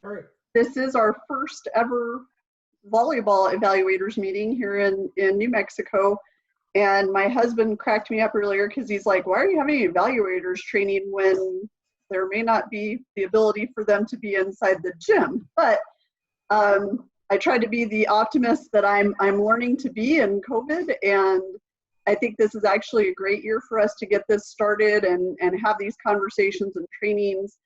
All right. This is our first ever volleyball evaluators meeting here in New Mexico. And my husband cracked me up earlier because he's like, why are you having evaluators training when there may not be the ability for them to be inside the gym? But I tried to be the optimist that I'm learning to be in COVID, and I think this is actually a great year for us to get this started and have these conversations and trainings.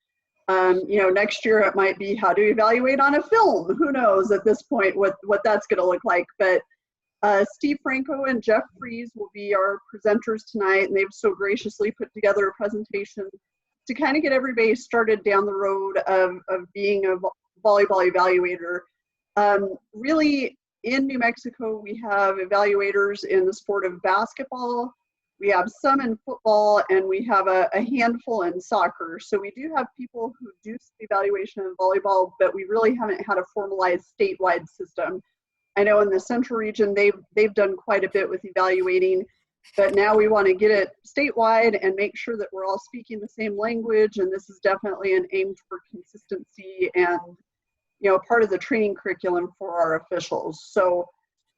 You know, next year it might be how to evaluate on a film. Who knows at this point what that's going to look like. But Steve Franco and Jeff Fries will be our presenters tonight, and they've so graciously put together a presentation to kind of get everybody started down the road of being a volleyball evaluator. Really, in New Mexico, we have evaluators in the sport of basketball, we have some in football, and we have a handful in soccer. So we do have people who do evaluation in volleyball, but we really haven't had a formalized statewide system. I know in the central region, they've done quite a bit with evaluating, but now we want to get it statewide and make sure that we're all speaking the same language. And this is definitely an aim for consistency and, you know, part of the training curriculum for our officials. So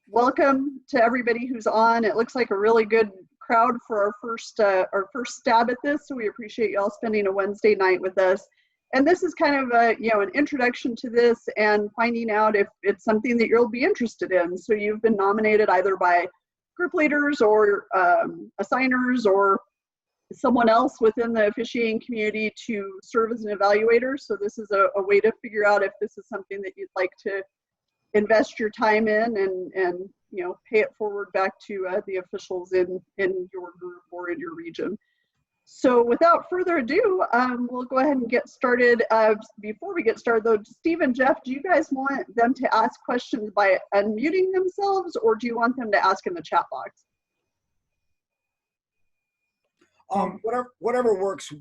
welcome to everybody who's on. It looks like a really good crowd for our first stab at this. So we appreciate you all spending a Wednesday night with us. And this is kind of a, you know, an introduction to this and finding out if it's something that you'll be interested in. So you've been nominated either by group leaders or assignors or someone else within the officiating community to serve as an evaluator. So this is a way to figure out if this is something that you'd like to invest your time in and you know, pay it forward back to the officials in your group or in your region. So without further ado, we'll go ahead and get started. Before we get started though, Steve and Jeff, do you guys want them to ask questions by unmuting themselves, or do you want them to ask in the chat box? Whatever works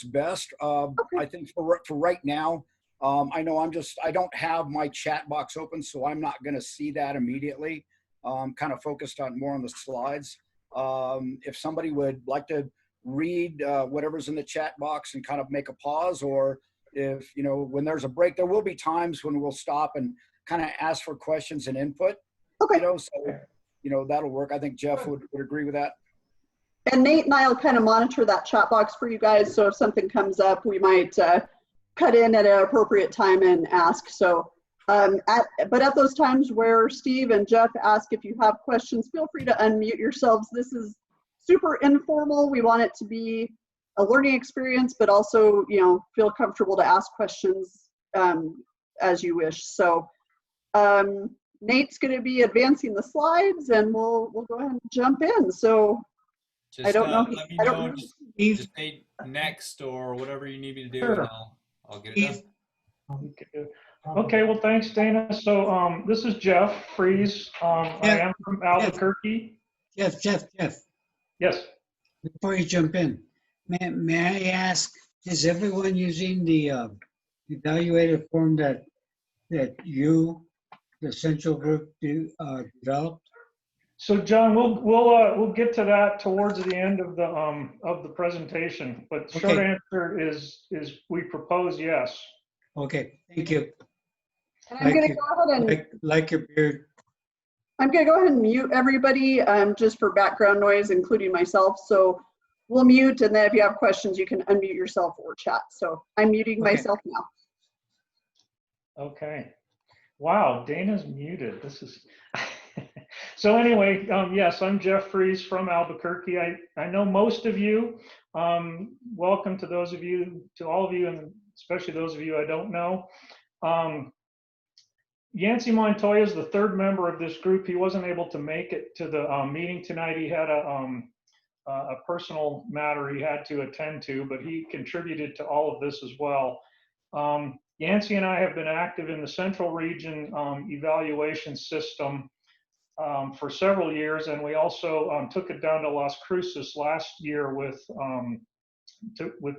best. Okay. I think for right now, I know I don't have my chat box open, so I'm not going to see that immediately. Kind of focused more on the slides. If somebody would like to read whatever's in the chat box and kind of make a pause, or if, you know, when there's a break, there will be times when we'll stop and kind of ask for questions and input. Okay. You know, so, you know, that'll work. I think Jeff would agree with that. And Nate and I will kind of monitor that chat box for you guys. So if something comes up, we might cut in at an appropriate time and ask. So, but at those times where Steve and Jeff ask if you have questions, feel free to unmute yourselves. This is super informal. We want it to be a learning experience, but also, you know, feel comfortable to ask questions as you wish. So Nate's going to be advancing the slides, and we'll go ahead and jump in. So just, I don't know. Let me know. Just say next or whatever you need me to do, Sure. and I'll get it done. Okay, well, thanks, Dana. So this is Jeff Fries. I am from Albuquerque. Jeff. Yes. Before you jump in, may I ask, is everyone using the evaluator form that you, the central group, developed? So John, we'll get to that towards the end of the presentation. But short answer is we propose yes. Okay, thank you. And I'm going to go ahead and like your beard. I'm going to go ahead and mute everybody just for background noise, including myself. So we'll mute, and then if you have questions, you can unmute yourself or chat. So I'm muting myself now. Okay. Wow, Dana's muted. This is so anyway, yes, I'm Jeff Fries from Albuquerque. I know most of you. Welcome to those of you, to all of you, and especially those of you I don't know. Yancey Montoya is the third member of this group. He wasn't able to make it to the meeting tonight. He had a personal matter he had to attend to, but he contributed to all of this as well. Yancey and I have been active in the Central Region evaluation system for several years, and we also took it down to Las Cruces last year with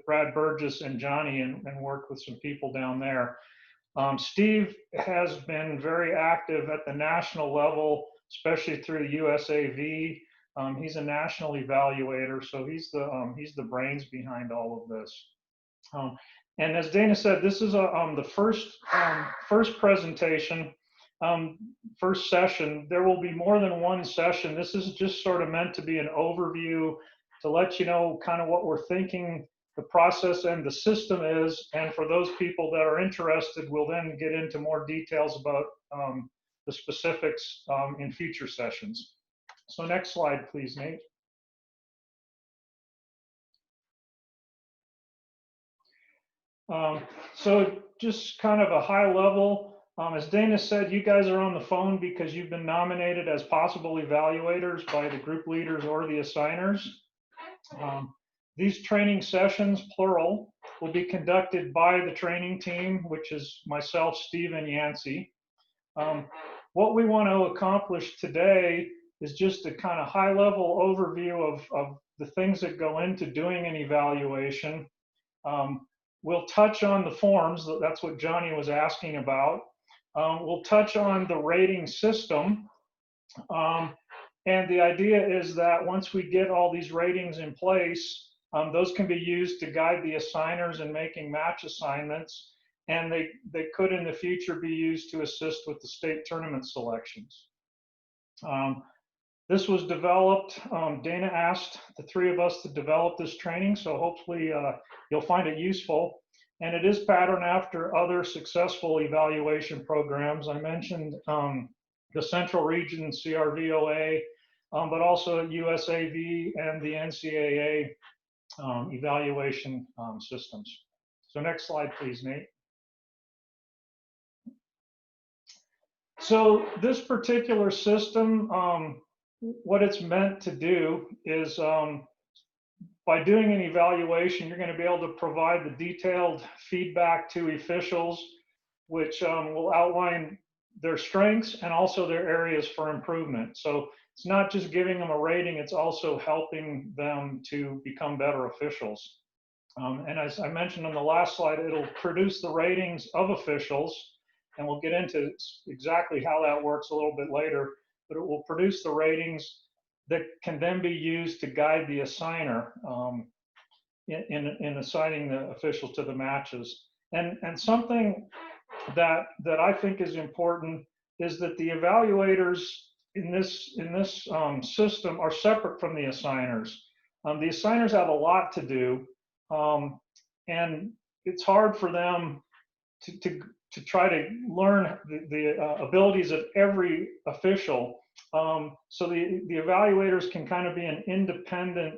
Brad Burgess and Johnny and worked with some people down there. Steve has been very active at the national level, especially through the USAV. He's a national evaluator, so he's the brains behind all of this. And as Dana said, this is the first presentation, first session. There will be more than one session. This is just sort of meant to be an overview to let you know kind of what we're thinking the process and the system is. And for those people that are interested, we'll then get into more details about the specifics in future sessions. So next slide, please, Nate. So just kind of a high level, as Dana said, you guys are on the phone because you've been nominated as possible evaluators by the group leaders or the assigners. These training sessions, plural, will be conducted by the training team, which is myself, Steve, and Yancey. What we want to accomplish today is just a kind of high level overview of the things that go into doing an evaluation. We'll touch on the forms, that's what Johnny was asking about. We'll touch on the rating system. And the idea is that once we get all these ratings in place, those can be used to guide the assigners in making match assignments. And they could in the future be used to assist with the state tournament selections. This was developed, Dana asked the three of us to develop this training, so hopefully you'll find it useful. And it is patterned after other successful evaluation programs. I mentioned the Central Region CRVOA, but also USAV and the NCAA evaluation systems. So next slide, please, Nate. So this particular system, what it's meant to do is by doing an evaluation, you're going to be able to provide the detailed feedback to officials, which will outline their strengths and also their areas for improvement. So it's not just giving them a rating, it's also helping them to become better officials. And as I mentioned on the last slide, it'll produce the ratings of officials, and we'll get into exactly how that works a little bit later, but it will produce the ratings that can then be used to guide the assigner in assigning the officials to the matches. And something that I think is important is that the evaluators in this system are separate from the assigners. The assigners have a lot to do, and it's hard for them to try to learn the abilities of every official. So the evaluators can kind of be an independent,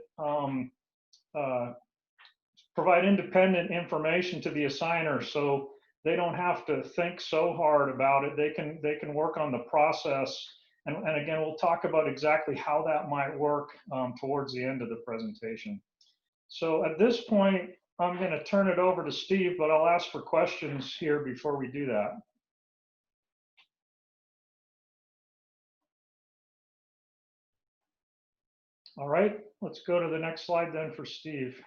provide independent information to the assigner, so they don't have to think so hard about it. They can work on the process, and again, we'll talk about exactly how that might work towards the end of the presentation. So at this point, I'm going to turn it over to Steve, but I'll ask for questions here before we do that. All right, let's go to the next slide then for Steve.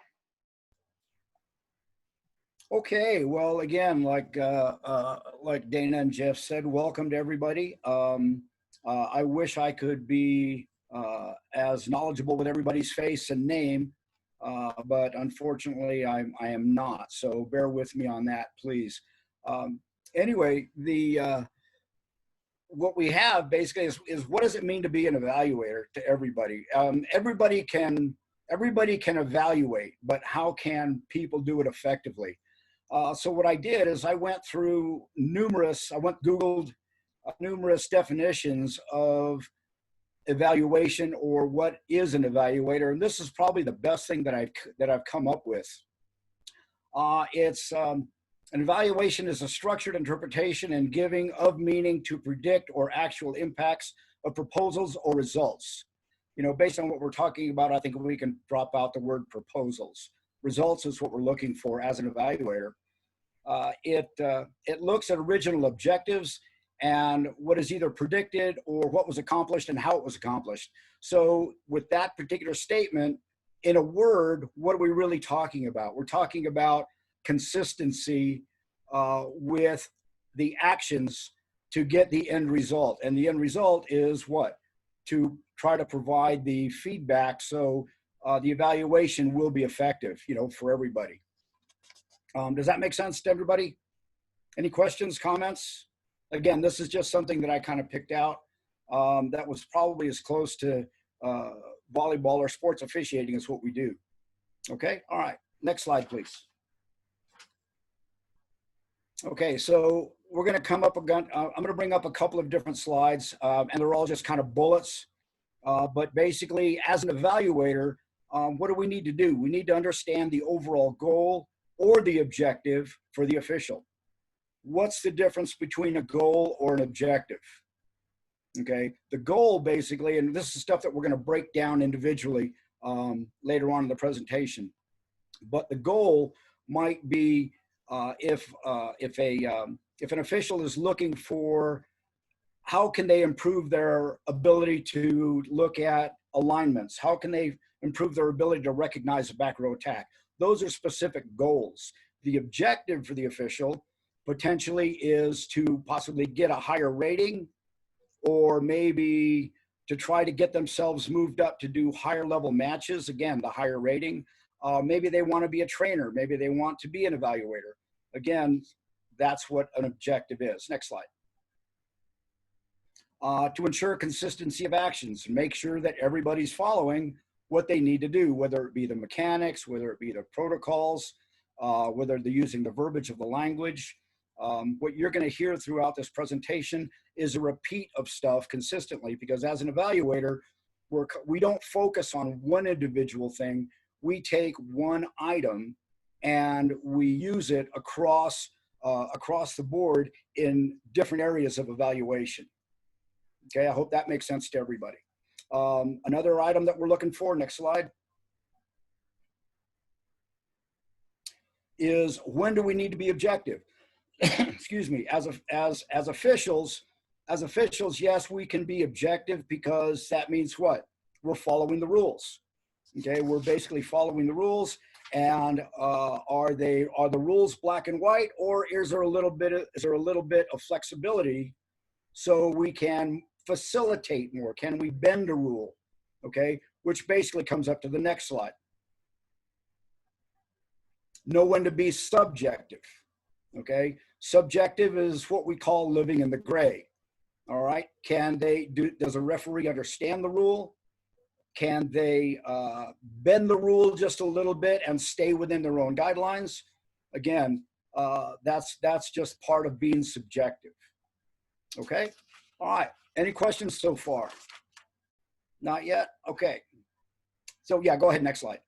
Okay, well, again, like Dana and Jeff said, welcome to everybody. I wish I could be as knowledgeable with everybody's face and name, but unfortunately I am not, so bear with me on that, please. Anyway, what we have basically is what does it mean to be an evaluator to everybody? Everybody can evaluate, but how can people do it effectively? So what I did is I googled numerous definitions of evaluation, or what is an evaluator, and this is probably the best thing that I've come up with. An evaluation is a structured interpretation and giving of meaning to predict or actual impacts of proposals or results. You know, based on what we're talking about, I think we can drop out the word proposals. Results is what we're looking for as an evaluator. It looks at original objectives and what is either predicted or what was accomplished and how it was accomplished. So with that particular statement, in a word, what are we really talking about? We're talking about consistency with the actions to get the end result. And the end result is what? To try to provide the feedback so the evaluation will be effective, you know, for everybody. Does that make sense to everybody? Any questions, comments? Again, this is just something that I kind of picked out that was probably as close to volleyball or sports officiating as what we do. Okay, all right, next slide, please. Okay, so we're gonna come up again, I'm gonna bring up a couple of different slides and they're all just kind of bullets. But basically, as an evaluator, what do we need to do? We need to understand the overall goal or the objective for the official. What's the difference between a goal or an objective? Okay, the goal basically, and this is stuff that we're going to break down individually later on in the presentation, but the goal might be if an official is looking for how can they improve their ability to look at alignments? How can they improve their ability to recognize a back row attack? Those are specific goals. The objective for the official potentially is to possibly get a higher rating, or maybe to try to get themselves moved up to do higher level matches. Again, the higher rating. Maybe they want to be a trainer. Maybe they want to be an evaluator. Again, that's what an objective is. Next slide. To ensure consistency of actions, make sure that everybody's following what they need to do, whether it be the mechanics, whether it be the protocols, whether they're using the verbiage of the language. What you're going to hear throughout this presentation is a repeat of stuff consistently, because as an evaluator, we don't focus on one individual thing. We take one item and we use it across the board in different areas of evaluation. Okay, I hope that makes sense to everybody. Another item that we're looking for, next slide, is when do we need to be objective? Excuse me, as officials, yes, we can be objective, because that means what? We're following the rules. Okay, we're basically following the rules, and are the rules black and white, or is there a little bit of flexibility so we can facilitate more? Can we bend a rule? Okay, which basically comes up to the next slide. Know when to be subjective. Okay, subjective is what we call living in the gray. All right, does a referee understand the rule? Can they bend the rule just a little bit and stay within their own guidelines? Again, that's just part of being subjective. Okay, all right. Any questions so far? Not yet? Okay. So yeah, go ahead, next slide.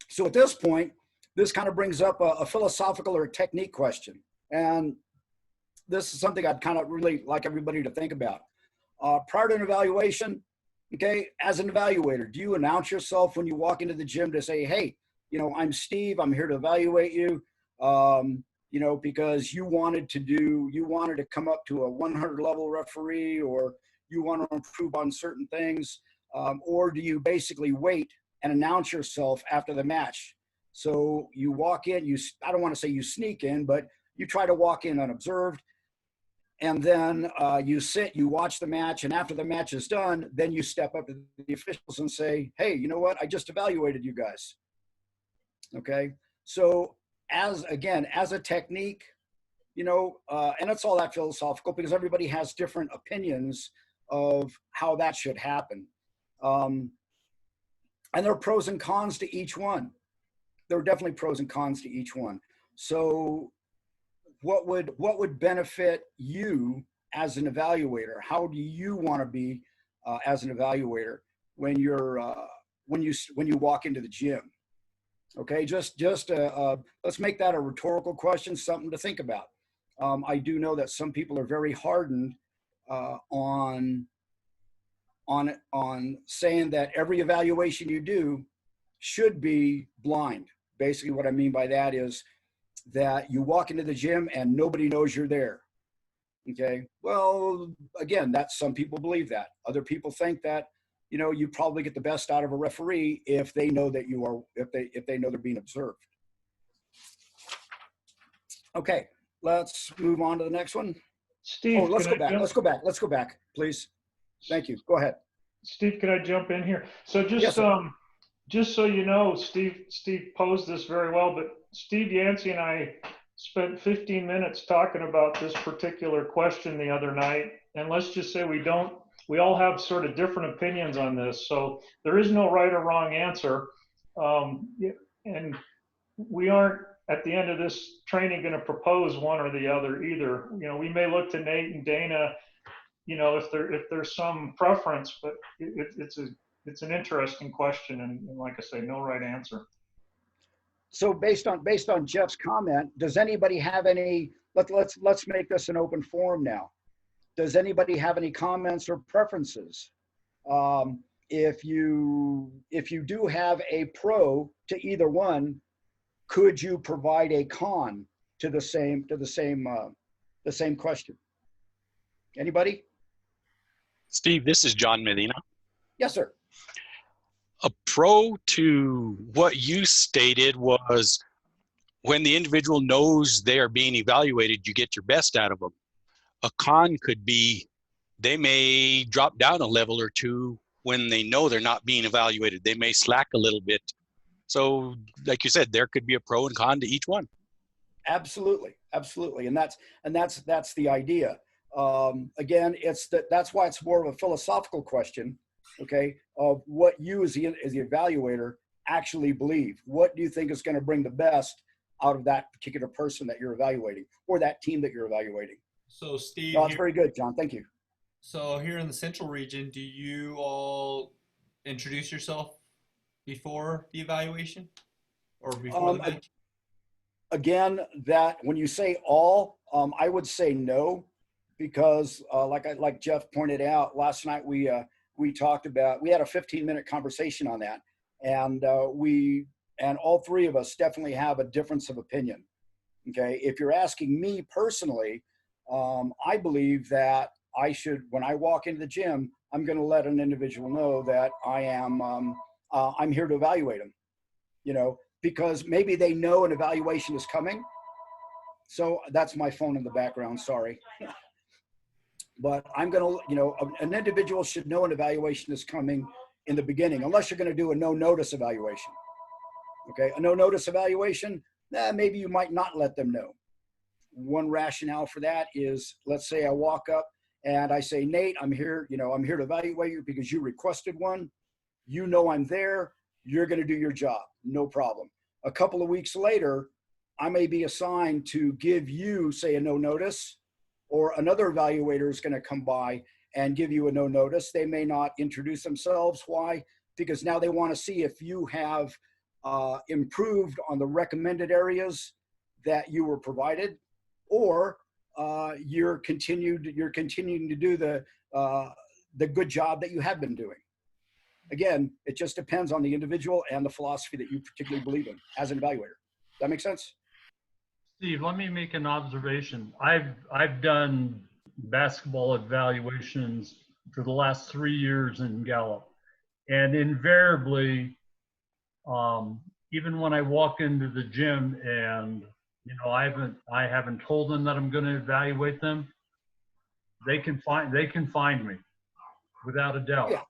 So at this point, this kind of brings up a philosophical or a technique question. And this is something I'd kind of really like everybody to think about. Prior to an evaluation, okay, as an evaluator, do you announce yourself when you walk into the gym to say, hey, you know, I'm Steve, I'm here to evaluate you, you know, because you wanted to come up to a 100 level referee, or you want to improve on certain things, or do you basically wait and announce yourself after the match? So you walk in, I don't want to say you sneak in, but you try to walk in unobserved, and then you sit, you watch the match, and after the match is done, then you step up to the officials and say, hey, you know what, I just evaluated you guys. Okay, so as a technique, you know, and it's all that philosophical, because everybody has different opinions of how that should happen. And there are pros and cons to each one. There are definitely pros and cons to each one. So what would benefit you as an evaluator? How do you want to be as an evaluator when you walk into the gym? Okay, just let's make that a rhetorical question, something to think about. I do know that some people are very hardened on saying that every evaluation you do should be blind. Basically, what I mean by that is that you walk into the gym and nobody knows you're there. Okay, well, again, some people believe that. Other people think that, you know, you probably get the best out of a referee if they know that you are, if they know they're being observed. Okay, let's move on to the next one. Steve, oh, let's go back, please. Thank you. Go ahead. Steve, could I jump in here? So just, Yes, Just so you know, Steve posed this very well, but Steve Yancey and I spent 15 minutes talking about this particular question the other night. And let's just say we all have sort of different opinions on this. So there is no right or wrong answer. And we aren't at the end of this training going to propose one or the other either. You know, we may look to Nate and Dana, you know, if there's some preference, but it's an interesting question, and like I say, no right answer. So based on Jeff's comment, does anybody have any? Let's make this an open forum now. Does anybody have any comments or preferences? If you do have a pro to either one, could you provide a con to the same question? Anybody? Steve, this is John Medina. Yes, sir. A pro to what you stated was when the individual knows they are being evaluated, you get your best out of them. A con could be they may drop down a level or two when they know they're not being evaluated. They may slack a little bit. So like you said, there could be a pro and con to each one. Absolutely, absolutely, and that's the idea. Again, that's why it's more of a philosophical question, okay, of what you as the evaluator actually believe. What do you think is going to bring the best out of that particular person that you're evaluating or that team that you're evaluating? So Steve, No, that's very good, John. Thank you. So here in the central region, do you all introduce yourself before the evaluation or before the match? Again, that when you say all, I would say no, because like Jeff pointed out last night, we talked about, we had a 15-minute conversation on that, and all three of us definitely have a difference of opinion. Okay, if you're asking me personally, I believe that I should, when I walk into the gym, I'm going to let an individual know that I'm here to evaluate them, you know, because maybe they know an evaluation is coming. So that's my phone in the background, sorry. But I'm going to, you know, an individual should know an evaluation is coming in the beginning, unless you're going to do a no-notice evaluation. Okay, a no-notice evaluation, maybe you might not let them know. One rationale for that is, let's say I walk up and I say, Nate, I'm here, you know, I'm here to evaluate you because you requested one. You know I'm there. You're going to do your job. No problem. A couple of weeks later, I may be assigned to give you, say, a no notice, or another evaluator is going to come by and give you a no notice. They may not introduce themselves. Why? Because now they want to see if you have improved on the recommended areas that you were provided, or you're continuing to do the good job that you have been doing. Again, it just depends on the individual and the philosophy that you particularly believe in as an evaluator. Does that make sense? Steve, let me make an observation. I've done basketball evaluations for the last 3 years in Gallup, and invariably, even when I walk into the gym and you know I haven't told them that I'm going to evaluate them, they can find me without a doubt. Yeah.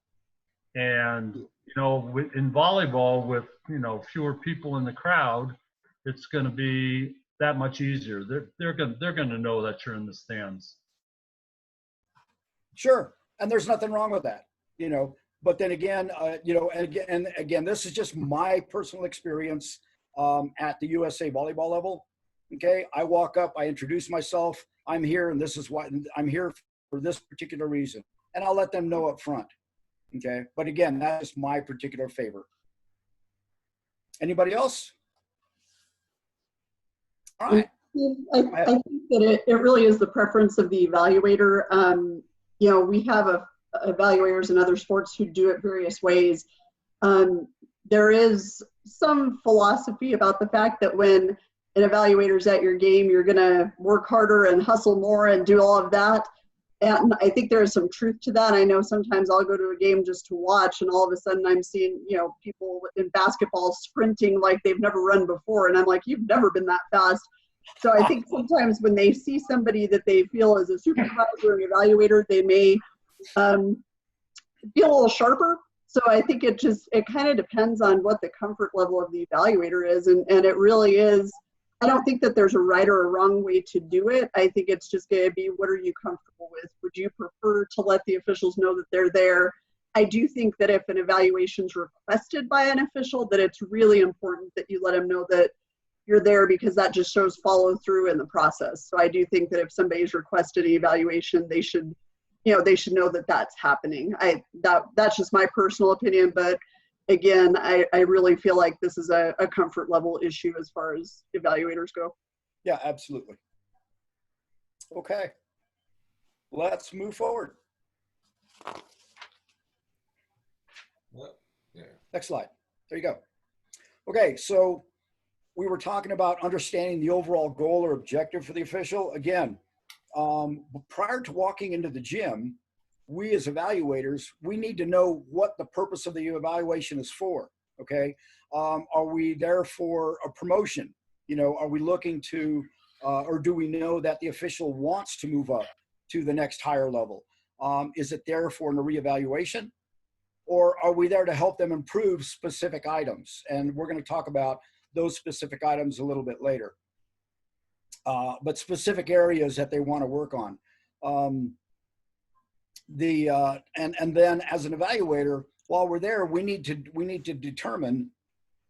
And you know, in volleyball, with you know fewer people in the crowd, it's going to be that much easier. They're going to know that you're in the stands. Sure, and there's nothing wrong with that, you know. But then again, you know, and again, this is just my personal experience at the USA volleyball level. Okay, I walk up, I introduce myself. I'm here, and this is why I'm here for this particular reason, and I'll let them know up front. Okay, but again, that's just my particular favor. Anybody else? All right. I think that it really is the preference of the evaluator. You know, we have evaluators in other sports who do it various ways. There is some philosophy about the fact that when an evaluator's at your game, you're going to work harder and hustle more and do all of that. And I think there is some truth to that. I know sometimes I'll go to a game just to watch, and all of a sudden I'm seeing, you know, people in basketball sprinting like they've never run before. And I'm like, you've never been that fast. So I think sometimes when they see somebody that they feel as a supervisor or an evaluator, they may feel a little sharper. So I think it kind of depends on what the comfort level of the evaluator is. And it really is, I don't think that there's a right or a wrong way to do it. I think it's just going to be, what are you comfortable with? Would you prefer to let the officials know that they're there? I do think that if an evaluation is requested by an official, that it's really important that you let them know that you're there, because that just shows follow through in the process. So I do think that if somebody's requested an evaluation, they should know that that's happening. That's just my personal opinion, but again, I really feel like this is a comfort level issue as far as evaluators go. Yeah, absolutely. Okay, let's move forward. Yeah. Next slide. There you go. Okay, so we were talking about understanding the overall goal or objective for the official. Again, prior to walking into the gym, we as evaluators, we need to know what the purpose of the evaluation is for, okay? Are we there for a promotion? You know, are we looking to, or do we know that the official wants to move up to the next higher level? Is it there for a reevaluation? Or are we there to help them improve specific items? And we're going to talk about those specific items a little bit later. But specific areas that they want to work on. And then as an evaluator, while we're there, we need to determine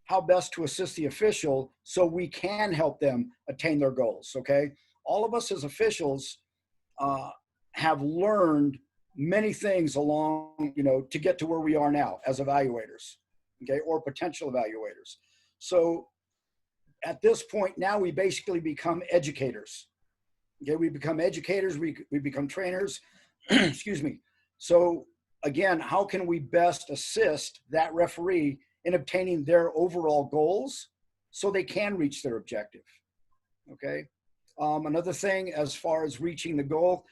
how best to assist the official so we can help them attain their goals. Okay, all of us as officials have learned many things along, to get to where we are now as evaluators, okay, or potential evaluators. So at this point now, we basically become educators. Okay, we become educators, we become trainers, excuse me. So again, how can we best assist that referee in obtaining their overall goals so they can reach their objective? Okay. Another thing as far as reaching the goal,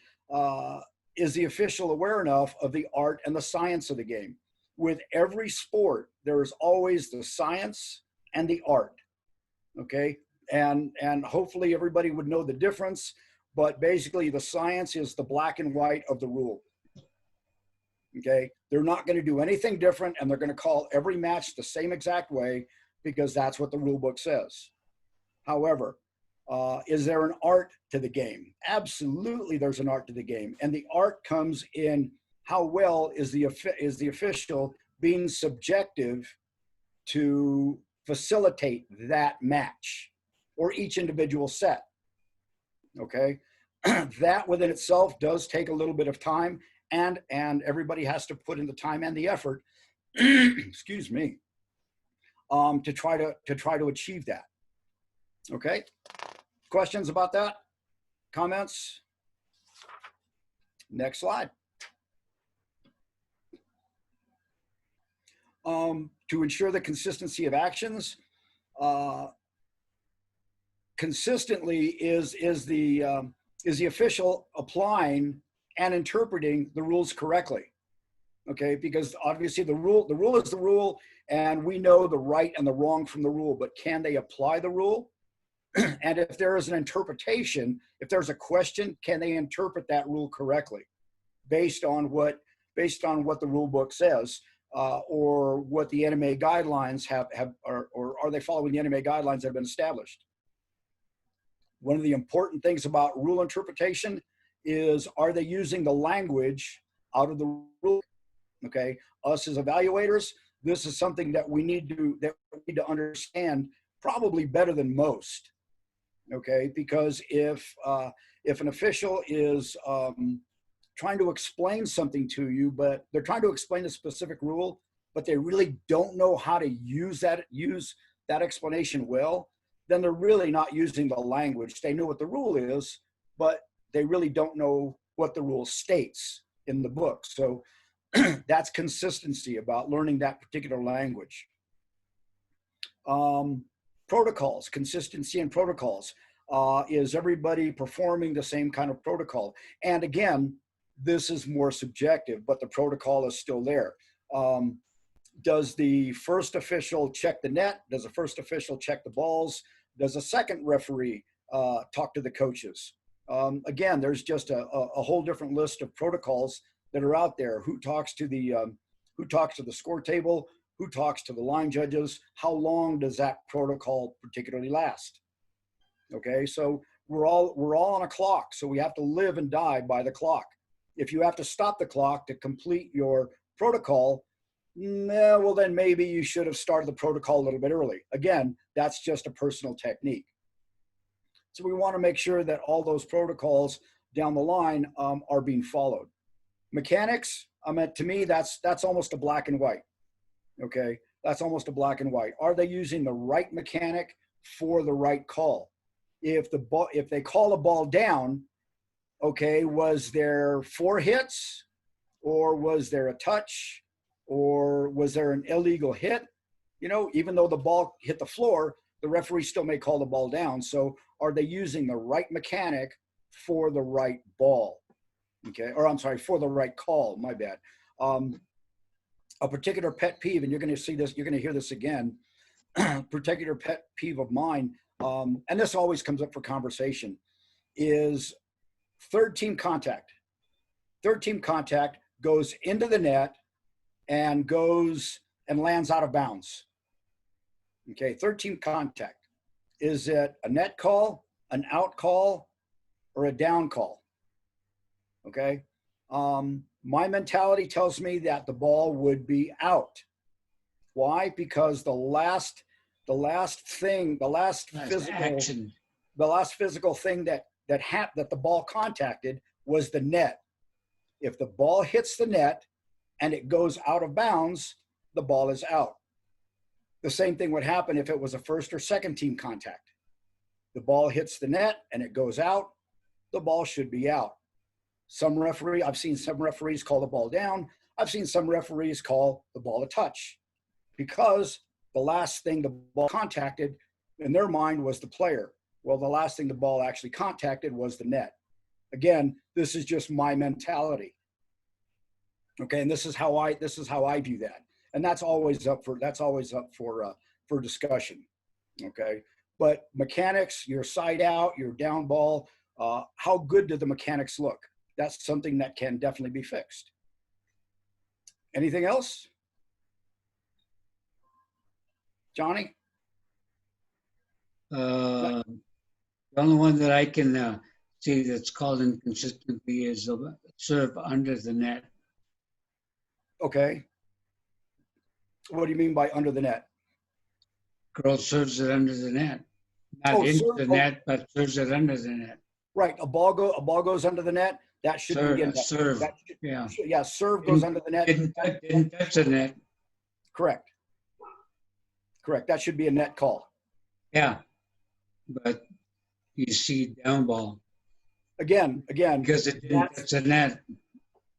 is the official aware enough of the art and the science of the game? With every sport, there is always the science and the art. Okay, and hopefully everybody would know the difference, but basically the science is the black and white of the rule. Okay, they're not going to do anything different, and they're going to call every match the same exact way because that's what the rule book says. However, is there an art to the game? Absolutely, there's an art to the game, and the art comes in how well is the official being subjective to facilitate that match or each individual set. Okay, that within itself does take a little bit of time, and everybody has to put in the time and the effort excuse me, to try to achieve that. Okay, questions about that? Comments? Next slide. To ensure the consistency of actions, consistently is the official applying and interpreting the rules correctly. Okay, because obviously the rule is the rule, and we know the right and the wrong from the rule, but can they apply the rule? And if there is an interpretation, if there's a question, can they interpret that rule correctly based on what the rule book says, or what the NMA guidelines or are they following the NMA guidelines that have been established? One of the important things about rule interpretation is, are they using the language out of the rule? Okay, us as evaluators, this is something that we need to understand probably better than most. Okay, because if an official is trying to explain something to you, but they're trying to explain a specific rule, but they really don't know how to use that explanation well, then they're really not using the language. They know what the rule is, but they really don't know what the rule states in the book. So that's consistency about learning that particular language. Protocols, consistency in protocols. Is everybody performing the same kind of protocol? And again, this is more subjective, but the protocol is still there. Does the first official check the net? Does the first official check the balls? Does a second referee talk to the coaches? Again, there's just a whole different list of protocols that are out there. Who talks to the who talks to the score table, who talks to the line judges, how long does that protocol particularly last? Okay, so we're all on a clock, so we have to live and die by the clock. If you have to stop the clock to complete your protocol, well, then maybe you should have started the protocol a little bit early. Again, that's just a personal technique. So we want to make sure that all those protocols down the line are being followed. Mechanics, to me, that's almost a black and white. Okay, that's almost a black and white. Are they using the right mechanic for the right call? If they call a ball down, okay, was there 4 hits, or was there a touch, or was there an illegal hit? You know, even though the ball hit the floor, the referee still may call the ball down. So are they using the right mechanic for the right ball? Okay, or I'm sorry, for the right call, my bad. A particular pet peeve, and you're going to see this, you're going to hear this again, particular pet peeve of mine, and this always comes up for conversation, is third team contact. Third team contact goes into the net and goes and lands out of bounds. Okay, third team contact. Is it a net call, an out call, or a down call? Okay. My mentality tells me that the ball would be out. Why? Because the last physical thing that the ball contacted was the net. If the ball hits the net and it goes out of bounds, the ball is out. The same thing would happen if it was a first or second team contact. The ball hits the net and it goes out, the ball should be out. I've seen some referees call the ball down. I've seen some referees call the ball a touch, because the last thing the ball contacted in their mind was the player. Well, the last thing the ball actually contacted was the net. Again, this is just my mentality. Okay, and this is how I view that, and that's always up for discussion. Okay, but mechanics, your side out, your down ball, how good do the mechanics look? That's something that can definitely be fixed. Anything else? Johnny? The only one that I can see that's called inconsistently is a serve under the net. Okay. What do you mean by under the net? Girl serves it under the net. Not into the net, but serves it under the net. Right. A ball goes under the net. That should be in serve. Yeah, serve goes under the net. Didn't touch the net. Correct. That should be a net call. Yeah, but you see down ball. Again. Because it didn't touch the net.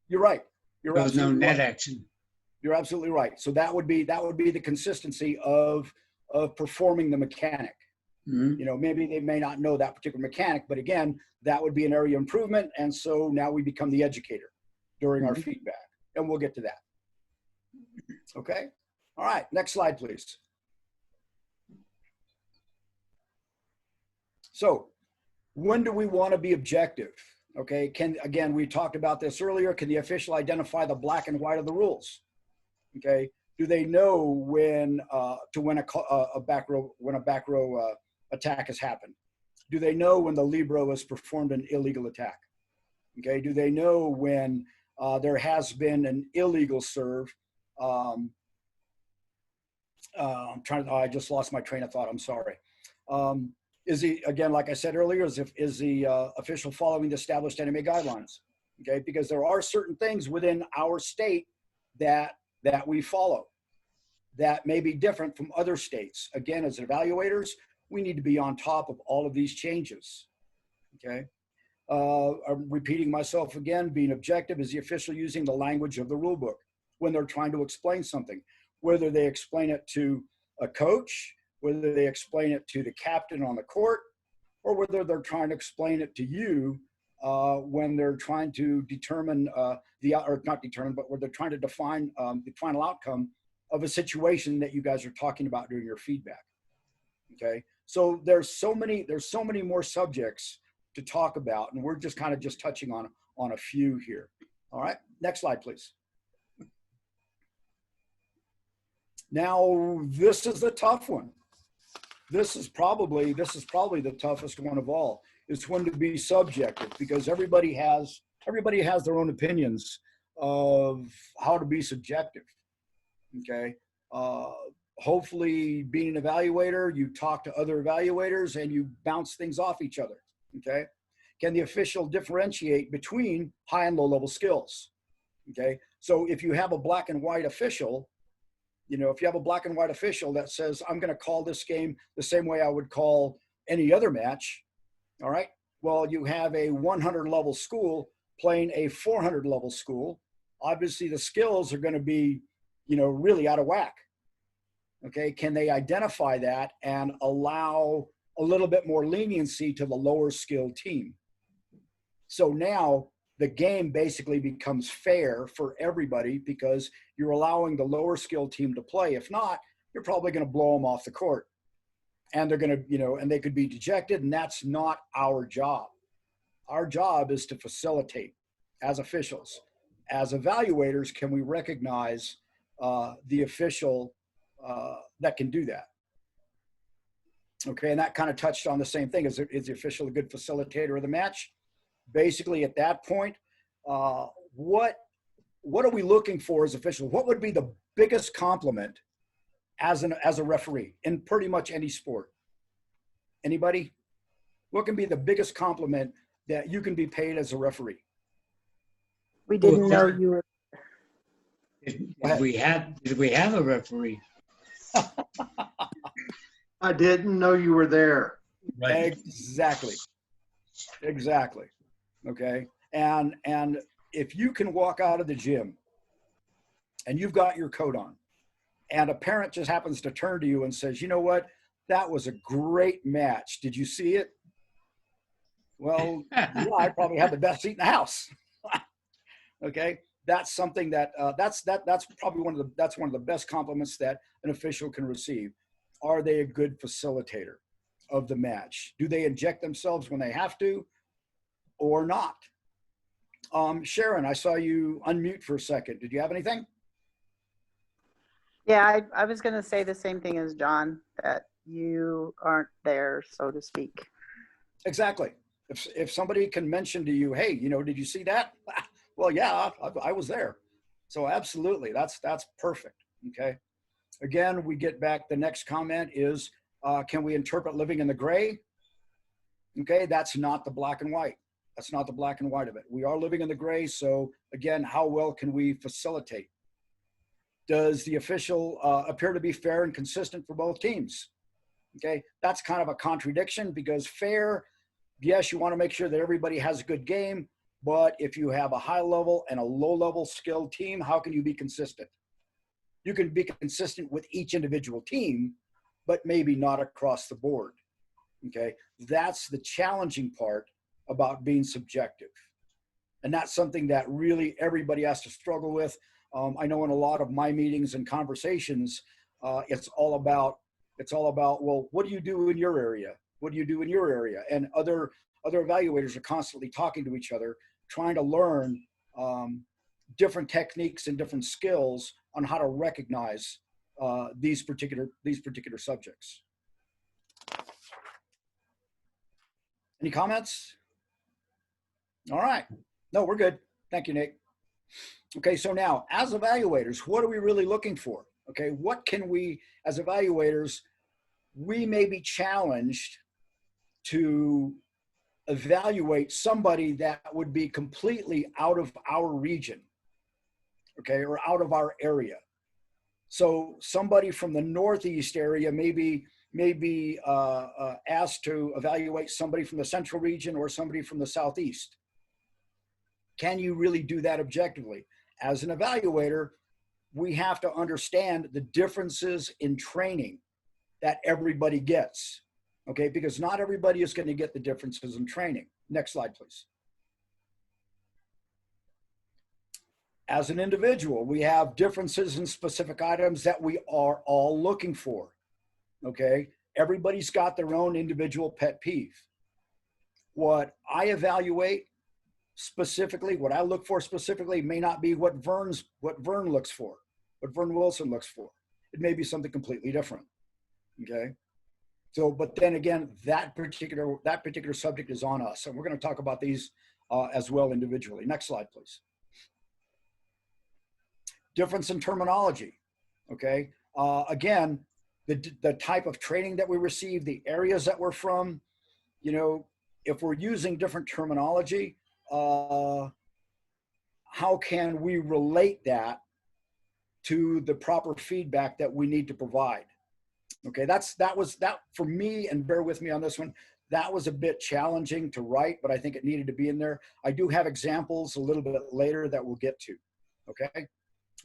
You're right. There was no net action. You're absolutely right. So that would be the consistency of performing the mechanic. Mm-hmm. You know, maybe they may not know that particular mechanic, but again, that would be an area of improvement. And so now we become the educator during our feedback, and we'll get to that. Okay. All right. Next slide, please. So when do we want to be objective? Okay. Again, we talked about this earlier. Can the official identify the black and white of the rules? Okay. Do they know when to win a back row attack has happened? Do they know when the Libero has performed an illegal attack? Okay. Do they know when there has been an illegal serve? I just lost my train of thought. I'm sorry. Is he, again, like I said earlier, is the official following the established NMA guidelines? Okay. Because there are certain things within our state that we follow that may be different from other states. Again, as evaluators, we need to be on top of all of these changes. Okay. I'm repeating myself again, being objective is the official using the language of the rule book when they're trying to explain something, whether they explain it to a coach, whether they explain it to the captain on the court, or whether they're trying to explain it to you when they're trying to determine where they're trying to define the final outcome of a situation that you guys are talking about during your feedback. Okay, so there's so many more subjects to talk about, and we're just kind of touching on a few here. All right, next slide, please. Now, this is the tough one. This is probably the toughest one of all. Is when to be subjective, because everybody has their own opinions of how to be subjective. Okay. Hopefully, being an evaluator, you talk to other evaluators and you bounce things off each other. Okay. Can the official differentiate between high and low level skills? Okay. So if you have a black and white official, you know, if you have a black and white official that says, I'm going to call this game the same way I would call any other match. All right. Well, you have a 100 level school playing a 400 level school. Obviously, the skills are going to be, you know, really out of whack. Okay. Can they identify that and allow a little bit more leniency to the lower skilled team? So now the game basically becomes fair for everybody because you're allowing the lower skilled team to play. If not, you're probably going to blow them off the court. And they're going to, you know, and they could be dejected, and that's not our job. Our job is to facilitate as officials. As evaluators, can we recognize the official that can do that? Okay, and that kind of touched on the same thing. Is the official a good facilitator of the match? Basically, at that point, what are we looking for as officials? What would be the biggest compliment as a referee in pretty much any sport? Anybody? What can be the biggest compliment that you can be paid as a referee? We didn't know you were. Did we have a referee? I didn't know you were there. Right. Exactly. Okay. And if you can walk out of the gym and you've got your coat on and a parent just happens to turn to you and says, you know what, that was a great match. Did you see it? Well, yeah, I probably had the best seat in the house. Okay. That's something that that's probably one of the best compliments that an official can receive. Are they a good facilitator of the match? Do they inject themselves when they have to or not? Sharon, I saw you unmute for a second. Did you have anything? Yeah, I was going to say the same thing as John, that you aren't there, so to speak. Exactly. If somebody can mention to you, hey, you know, did you see that? Well, yeah, I was there. So absolutely, that's perfect. Okay. Again, we get back, the next comment is, can we interpret living in the gray? Okay, that's not the black and white. That's not the black and white of it. We are living in the gray. So again, how well can we facilitate? Does the official appear to be fair and consistent for both teams? Okay, that's kind of a contradiction because fair, yes, you want to make sure that everybody has a good game, but if you have a high level and a low level skilled team, how can you be consistent? You can be consistent with each individual team, but maybe not across the board. Okay, that's the challenging part about being subjective. And that's something that really everybody has to struggle with. I know in a lot of my meetings and conversations, it's all about, well, what do you do in your area? What do you do in your area? And other evaluators are constantly talking to each other, trying to learn different techniques and different skills on how to recognize these particular subjects. Any comments? All right. No, we're good. Thank you, Nate. Okay, so now as evaluators, what are we really looking for? Okay, what can we, as evaluators, we may be challenged to evaluate somebody that would be completely out of our region, okay, or out of our area. So somebody from the Northeast area may be asked to evaluate somebody from the Central region or somebody from the Southeast. Can you really do that objectively? As an evaluator, we have to understand the differences in training that everybody gets, okay? Because not everybody is going to get the differences in training. Next slide, please. As an individual, we have differences in specific items that we are all looking for, okay? Everybody's got their own individual pet peeve. What I evaluate specifically, what I look for specifically may not be what Vern looks for, what Vern Wilson looks for. it may be something completely different. Okay. So, but then again, that particular subject is on us. And we're going to talk about these as well individually. Next slide, please. Difference in terminology. Okay. Again, the type of training that we receive, the areas that we're from, you know, if we're using different terminology, how can we relate that to the proper feedback that we need to provide? Okay, that was for me, and bear with me on this one, that was a bit challenging to write, but I think it needed to be in there. I do have examples a little bit later that we'll get to. Okay,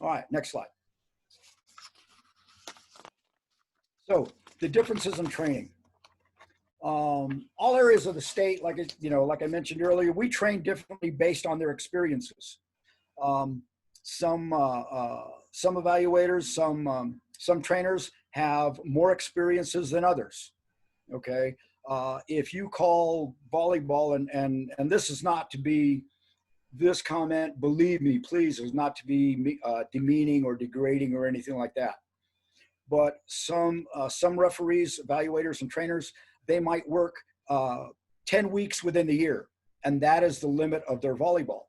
all right, next slide. So the differences in training. All areas of the state, like I mentioned earlier, we train differently based on their experiences. Some evaluators, some trainers have more experiences than others. Okay, if you call volleyball, and this is not to be, this comment, believe me, please, is not to be demeaning or degrading or anything like that. But some referees, evaluators, and trainers, they might work 10 weeks within the year, and that is the limit of their volleyball.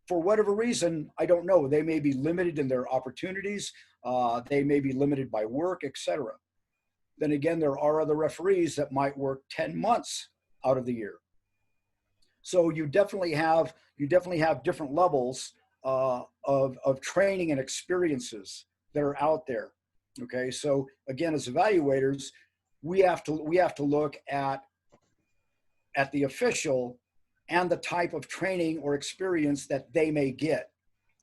For whatever reason, I don't know. They may be limited in their opportunities. They may be limited by work, etc. Then again, there are other referees that might work 10 months out of the year. So you definitely have different levels of training and experiences that are out there. Okay, so again, as evaluators, we have to look at the official and the type of training or experience that they may get.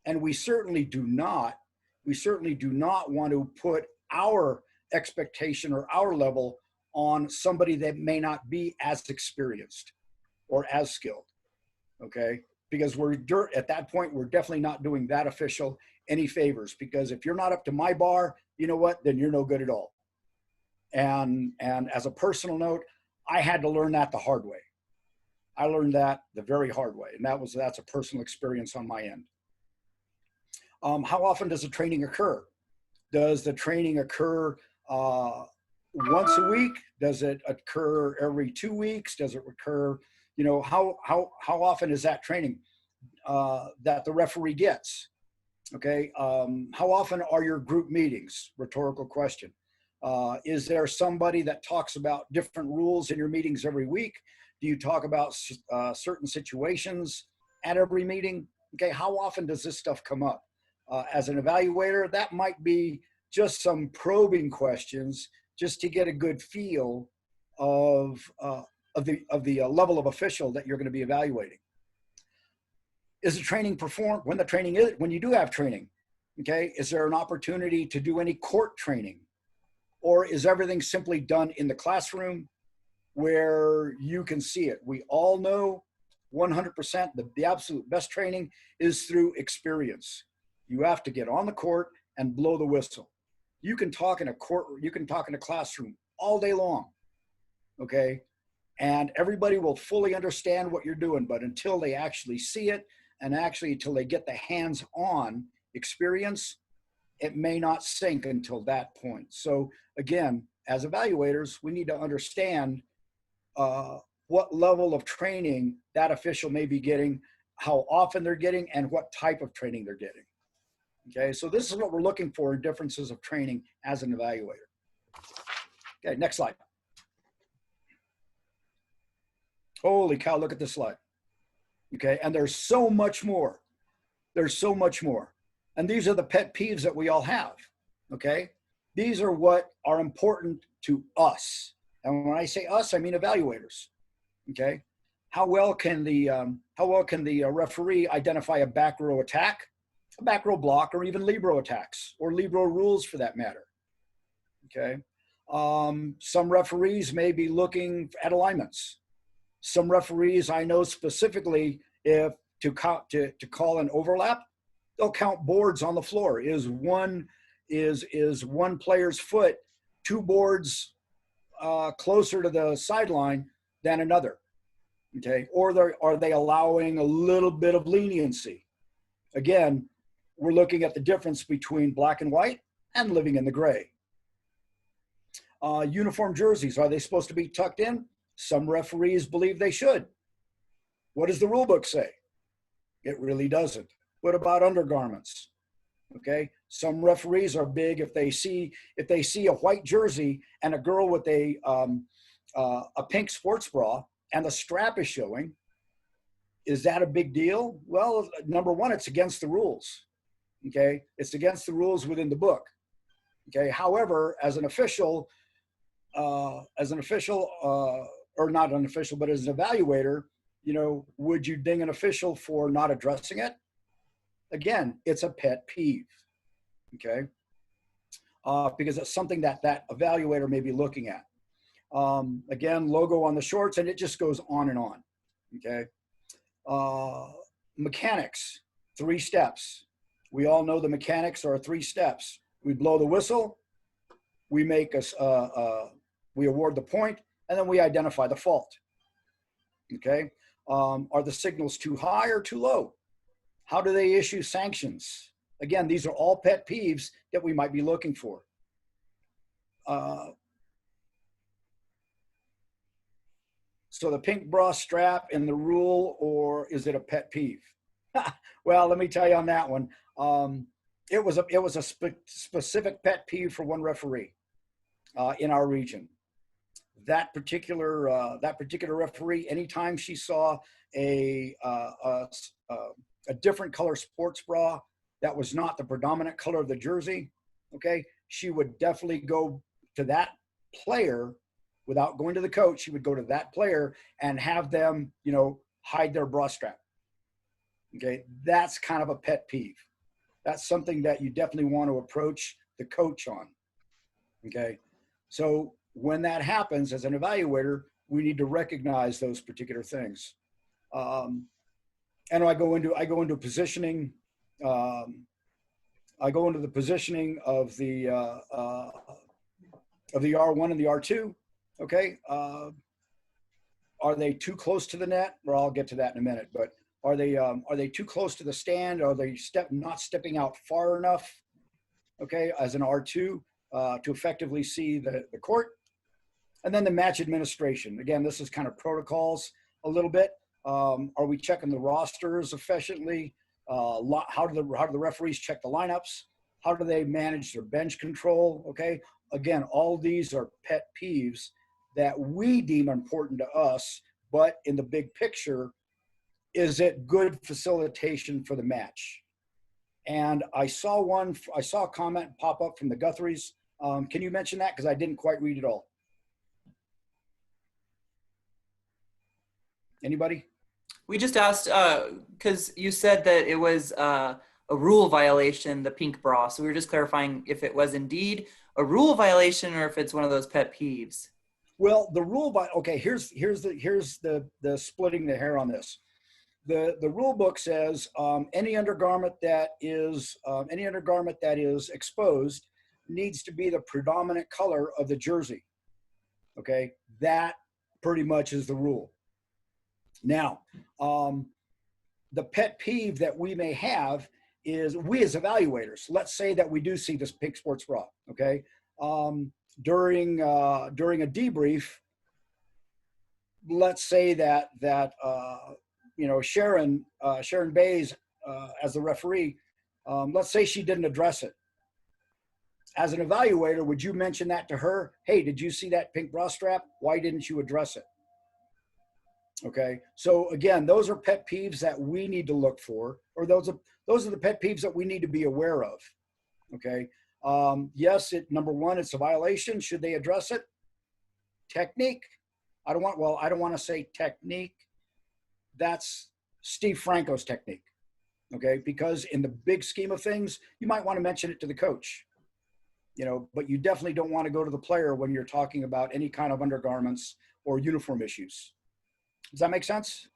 And we certainly do not want to put our expectation or our level on somebody that may not be as experienced or as skilled. Okay, because at that point, we're definitely not doing that official any favors, because if you're not up to my bar, you know what, then you're no good at all. And as a personal note, I had to learn that the hard way. I learned that the very hard way, and that's a personal experience on my end. How often does the training occur? Does the training occur once a week? Does it occur every 2 weeks? Does it occur, how often is that training that the referee gets? Okay, how often are your group meetings? Rhetorical question. Is there somebody that talks about different rules in your meetings every week? Do you talk about certain situations at every meeting? Okay, how often does this stuff come up? As an evaluator, that might be just some probing questions just to get a good feel of the level of official that you're going to be evaluating. Is the training performed when you do have training? Okay, is there an opportunity to do any court training? Or is everything simply done in the classroom where you can see it? We all know 100% the absolute best training is through experience. You have to get on the court and blow the whistle. You can talk in a court, you can talk in a classroom all day long, okay? And everybody will fully understand what you're doing, but until they actually see it, and until they get the hands-on experience, it may not sink until that point. So again, as evaluators, we need to understand what level of training that official may be getting, how often they're getting, and what type of training they're getting. Okay, so this is what we're looking for in differences of training as an evaluator. Okay, next slide. Holy cow, look at this slide. Okay, and there's so much more. There's so much more. And these are the pet peeves that we all have, okay? These are what are important to us. And when I say us, I mean evaluators, okay? How well can the referee identify a back row attack, a back row block, or even Libero attacks, or Libero rules for that matter, okay? Some referees may be looking at alignments. Some referees, I know specifically, if to call an overlap, they'll count boards on the floor. Is one player's foot 2 boards closer to the sideline than another? Okay, or are they allowing a little bit of leniency? Again, we're looking at the difference between black and white and living in the gray. Uniform jerseys, are they supposed to be tucked in? Some referees believe they should. What does the rule book say? It really doesn't. What about undergarments? Okay, some referees are big if they see a white jersey and a girl with a pink sports bra and the strap is showing. Is that a big deal? Well, number one, it's against the rules. Okay, it's against the rules within the book. Okay, however, as an official, or not an official, but as an evaluator, you know, would you ding an official for not addressing it? Again, it's a pet peeve. Okay, because it's something that that evaluator may be looking at. Again, logo on the shorts, and it just goes on and on. Okay. Mechanics, 3 steps. We all know the mechanics are 3 steps. We blow the whistle, we make we award the point, and then we identify the fault. Okay. Are the signals too high or too low? How do they issue sanctions? Again, these are all pet peeves that we might be looking for. So the pink bra strap in the rule, or is it a pet peeve? Well, let me tell you on that one. It was a specific pet peeve for one referee in our region. That particular referee, anytime she saw a different color sports bra that was not the predominant color of the jersey, okay, she would definitely go to that player without going to the coach. She would go to that player and have them, you know, hide their bra strap. Okay, that's kind of a pet peeve. That's something that you definitely want to approach the coach on. Okay, so when that happens, as an evaluator, we need to recognize those particular things. And I go into positioning. I go into the positioning of the R1 and the R2. Okay, are they too close to the net? Well, I'll get to that in a minute. But are they too close to the stand? Are they not stepping out far enough? Okay, as an R2 to effectively see the court. And then the match administration. Again, this is kind of protocols a little bit. Are we checking the rosters efficiently? How do the referees check the lineups? How do they manage their bench control? Okay, again, all these are pet peeves that we deem important to us, but in the big picture, is it good facilitation for the match? And I saw a comment pop up from the Guthries. Can you mention that? Because I didn't quite read it all. Anybody? We just asked, because you said that it was a rule violation, the pink bra. So we were just clarifying if it was indeed a rule violation or if it's one of those pet peeves. Well, the rule okay, here's the splitting the hair on this. The rule book says any undergarment that is exposed needs to be the predominant color of the jersey. Okay, that pretty much is the rule. Now, the pet peeve that we may have is we as evaluators. Let's say that we do see this pink sports bra. Okay, during a debrief, let's say that you know, Sharon Bays as the referee, let's say she didn't address it. As an evaluator, would you mention that to her? Hey, did you see that pink bra strap? Why didn't you address it? Okay, so again, those are pet peeves that we need to look for, or those are the pet peeves that we need to be aware of. Okay, yes, number one, it's a violation. Should they address it? Technique. I don't want to say technique. That's Steve Franco's technique. Okay, because in the big scheme of things, you might want to mention it to the coach. You know, but you definitely don't want to go to the player when you're talking about any kind of undergarments or uniform issues. Does that make sense?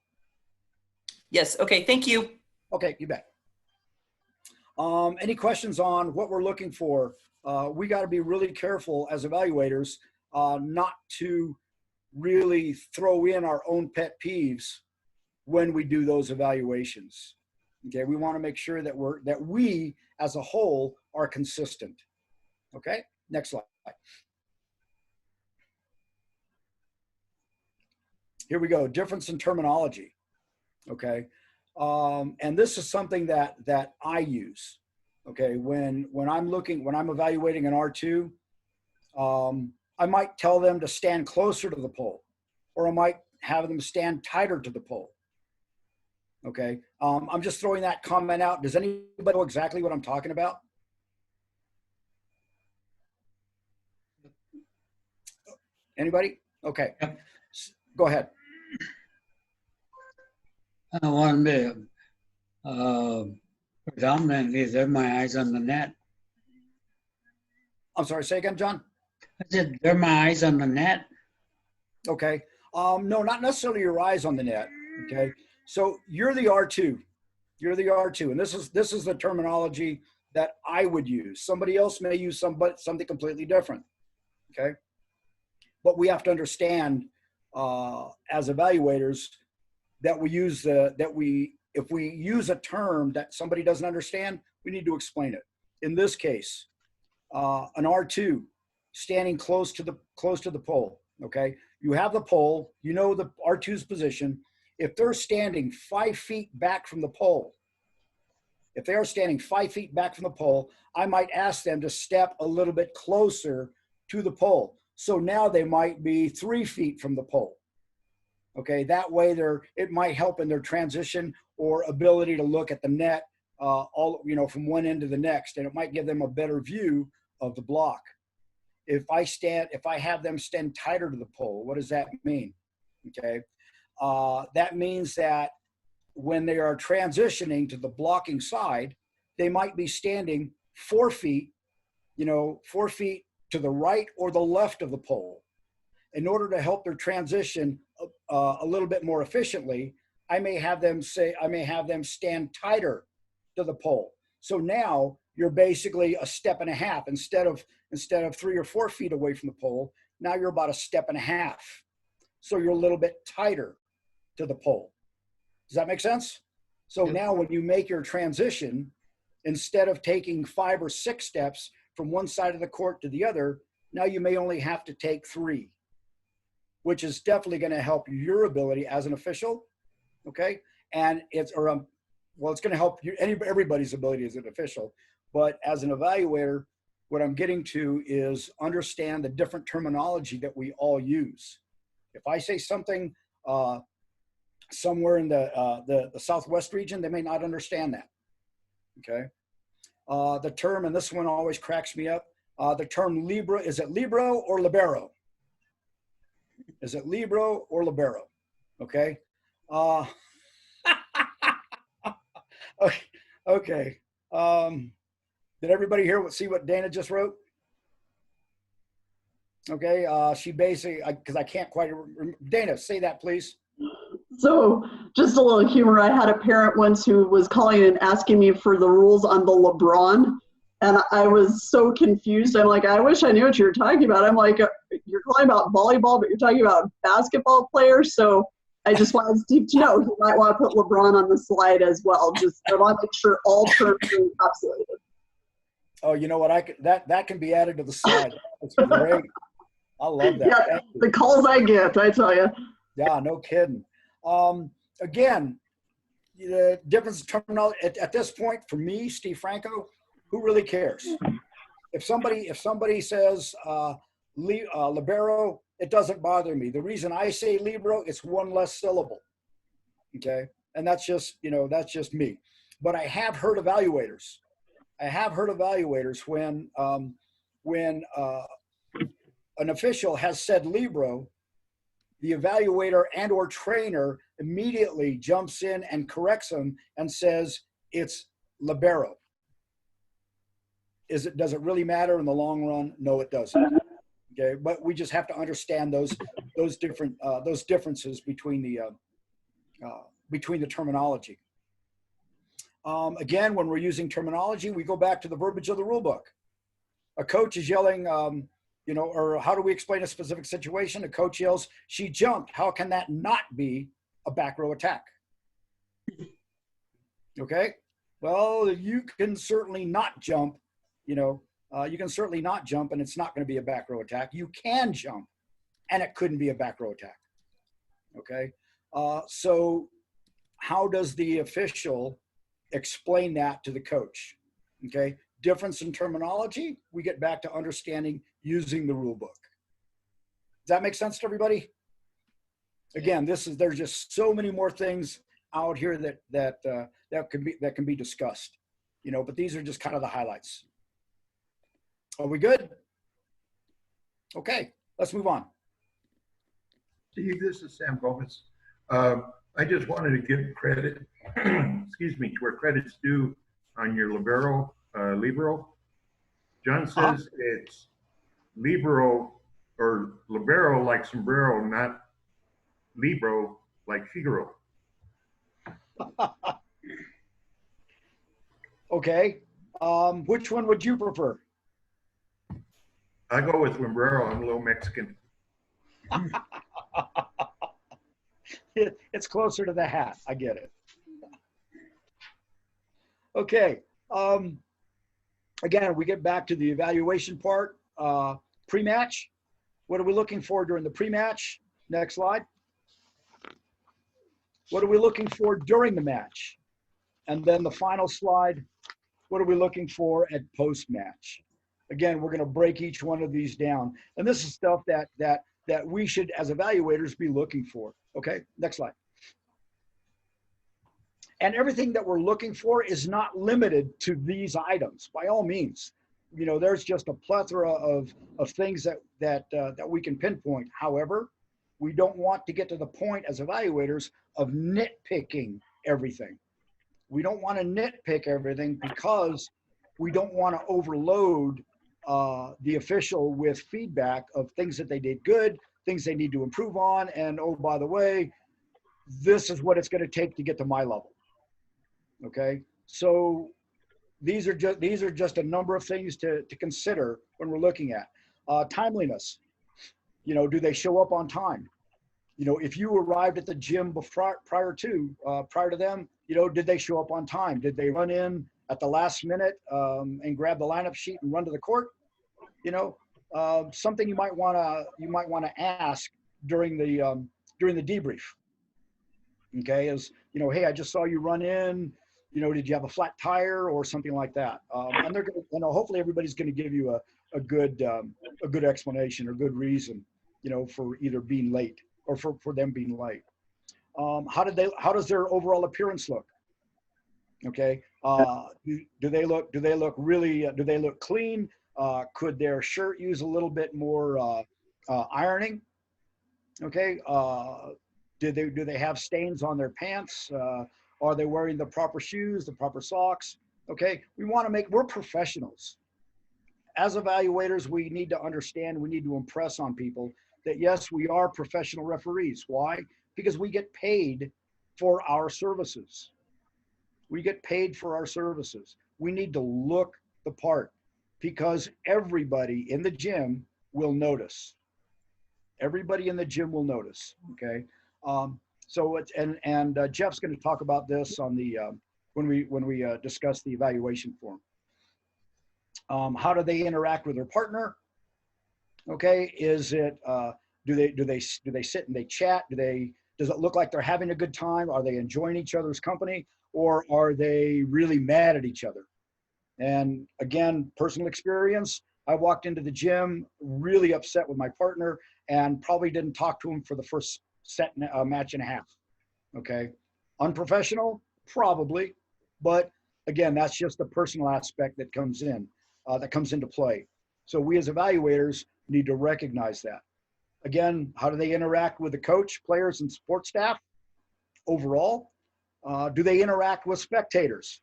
Yes. Okay. Thank you. Okay. You bet. Any questions on what we're looking for? We got to be really careful as evaluators not to really throw in our own pet peeves when we do those evaluations. Okay. We want to make sure that we as a whole are consistent. Okay. Next slide. Here we go. Difference in terminology. Okay. And this is something that I use. Okay. When I'm evaluating an R2, I might tell them to stand closer to the pole, or I might have them stand tighter to the pole. Okay. I'm just throwing that comment out. Does anybody know exactly what I'm talking about? Anybody? Okay. Yep. Go ahead. I want to be predominantly, they're my eyes on the net. I'm sorry, say again, John? I said, they're my eyes on the net. Okay. No, not necessarily your eyes on the net. Okay. So you're the R2. You're the R2. And this is the terminology that I would use. Somebody else may use something completely different. Okay. But we have to understand as evaluators that if we use a term that somebody doesn't understand, we need to explain it. In this case, an R2 standing close to the pole. Okay. You have the pole, you know the R2's position. If they're standing 5 feet back from the pole, if they are standing 5 feet back from the pole, I might ask them to step a little bit closer to the pole. So now they might be 3 feet from the pole. Okay, that way it might help in their transition or ability to look at the net from one end to the next, and it might give them a better view of the block. If I have them stand tighter to the pole, what does that mean? Okay, that means that when they are transitioning to the blocking side, they might be standing 4 feet, 4 feet to the right or the left of the pole. In order to help their transition a little bit more efficiently, I may have them stand tighter to the pole. So now you're basically a step and a half instead of 3 or 4 feet away from the pole. Now you're about a step and a half. So you're a little bit tighter to the pole. Does that make sense? So now when you make your transition, instead of taking 5 or 6 steps from one side of the court to the other, now you may only have to take 3, which is definitely going to help your ability as an official. Okay. And it's going to help everybody's ability as an official. But as an evaluator, what I'm getting to is understand the different terminology that we all use. If I say something somewhere in the Southwest region, they may not understand that. Okay. The term, and this one always cracks me up, the term Libero, is it Libero or Libero? Is it Libero or Libero? Okay. Okay. Did everybody see what Dana just wrote? Okay. She basically, because I can't quite remember. Dana, say that, please. So just a little humor. I had a parent once who was calling and asking me for the rules on the LeBron. And I was so confused. I'm like, I wish I knew what you were talking about. I'm like, you're calling about volleyball, but you're talking about basketball players. So I just wanted Steve to know he might want to put LeBron on the slide as well. I want to make sure all terms are encapsulated. Oh, you know what? That can be added to the slide. That's great. I love that. Yeah, the calls I get, I tell you. Yeah, no kidding. Again, the difference in terminology at this point for me, Steve Franco, who really cares? If somebody says Libero, it doesn't bother me. The reason I say Libero, it's one less syllable. Okay, and that's just me. But I have heard evaluators. When an official has said Libero, the evaluator and or trainer immediately jumps in and corrects them and says it's Libero. Does it really matter in the long run? No, it doesn't. Okay, but we just have to understand those differences between the terminology. Again, when we're using terminology, we go back to the verbiage of the rule book. A coach is yelling, or how do we explain a specific situation? A coach yells, "She jumped." How can that not be a back row attack? Okay, well, you can certainly not jump. You can certainly not jump, and it's not going to be a back row attack. You can jump, and it couldn't be a back row attack. Okay. So how does the official explain that to the coach? Okay. Difference in terminology, we get back to understanding using the rule book. Does that make sense to everybody? Again, there's just so many more things out here that can be discussed, you know, but these are just kind of the highlights. Are we good? Okay, let's move on. Steve, this is Sam Gomez. I just wanted to give credit, excuse me, to where credit's due on your Libero, Libero. John says it's Libero or Libero like sombrero, not Libro like Figaro. Okay, which one would you prefer? I go with Libero. I'm a little Mexican. It's closer to the hat. I get it. Okay. Again, we get back to the evaluation part. Pre-match. What are we looking for during the pre-match? Next slide. What are we looking for during the match? And then the final slide. What are we looking for at post-match? Again, we're going to break each one of these down. And this is stuff that we should, as evaluators, be looking for. Okay, next slide. And everything that we're looking for is not limited to these items, by all means. You know, there's just a plethora of things that we can pinpoint. However, we don't want to get to the point as evaluators of nitpicking everything. We don't want to nitpick everything because we don't want to overload the official with feedback of things that they did good, things they need to improve on, and oh, by the way, this is what it's going to take to get to my level. Okay, so these are just a number of things to consider when we're looking at timeliness. You know, do they show up on time? You know, if you arrived at the gym prior to them, you know, did they show up on time? Did they run in at the last minute and grab the lineup sheet and run to the court? You know, something you might want to ask during the debrief. Okay, is, you know, hey, I just saw you run in. You know, did you have a flat tire or something like that? And they're going to, you know, hopefully everybody's going to give you a good explanation or good reason, you know, for either being late or for them being late. How does their overall appearance look? Okay, do they look really? Do they look clean? Could their shirt use a little bit more ironing? Okay, do they have stains on their pants? Are they wearing the proper shoes, the proper socks? Okay, we're professionals. As evaluators, we need to understand, we need to impress on people that yes, we are professional referees. Why? Because we get paid for our services. We get paid for our services. We need to look the part because everybody in the gym will notice. Everybody in the gym will notice, okay? So it's, and Jeff's going to talk about this on the when we discuss the evaluation form. How do they interact with their partner? Okay, is it do they sit and they chat? Does it look like they're having a good time? Are they enjoying each other's company, or are they really mad at each other? And again, personal experience. I walked into the gym really upset with my partner and probably didn't talk to him for the first match and a half. Okay, unprofessional, probably, but again, that's just the personal aspect that comes into play. So we as evaluators need to recognize that. Again, how do they interact with the coach, players, and support staff overall? Do they interact with spectators?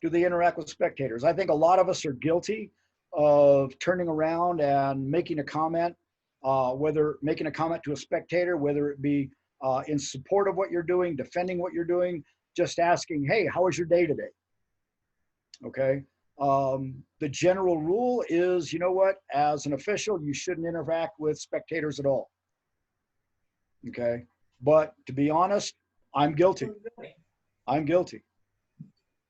Do they interact with spectators? I think a lot of us are guilty of turning around and making a comment, whether making a comment to a spectator, whether it be in support of what you're doing, defending what you're doing, just asking, hey, how was your day today? Okay. The general rule is, you know what, as an official, you shouldn't interact with spectators at all. Okay. But to be honest, I'm guilty. I'm guilty.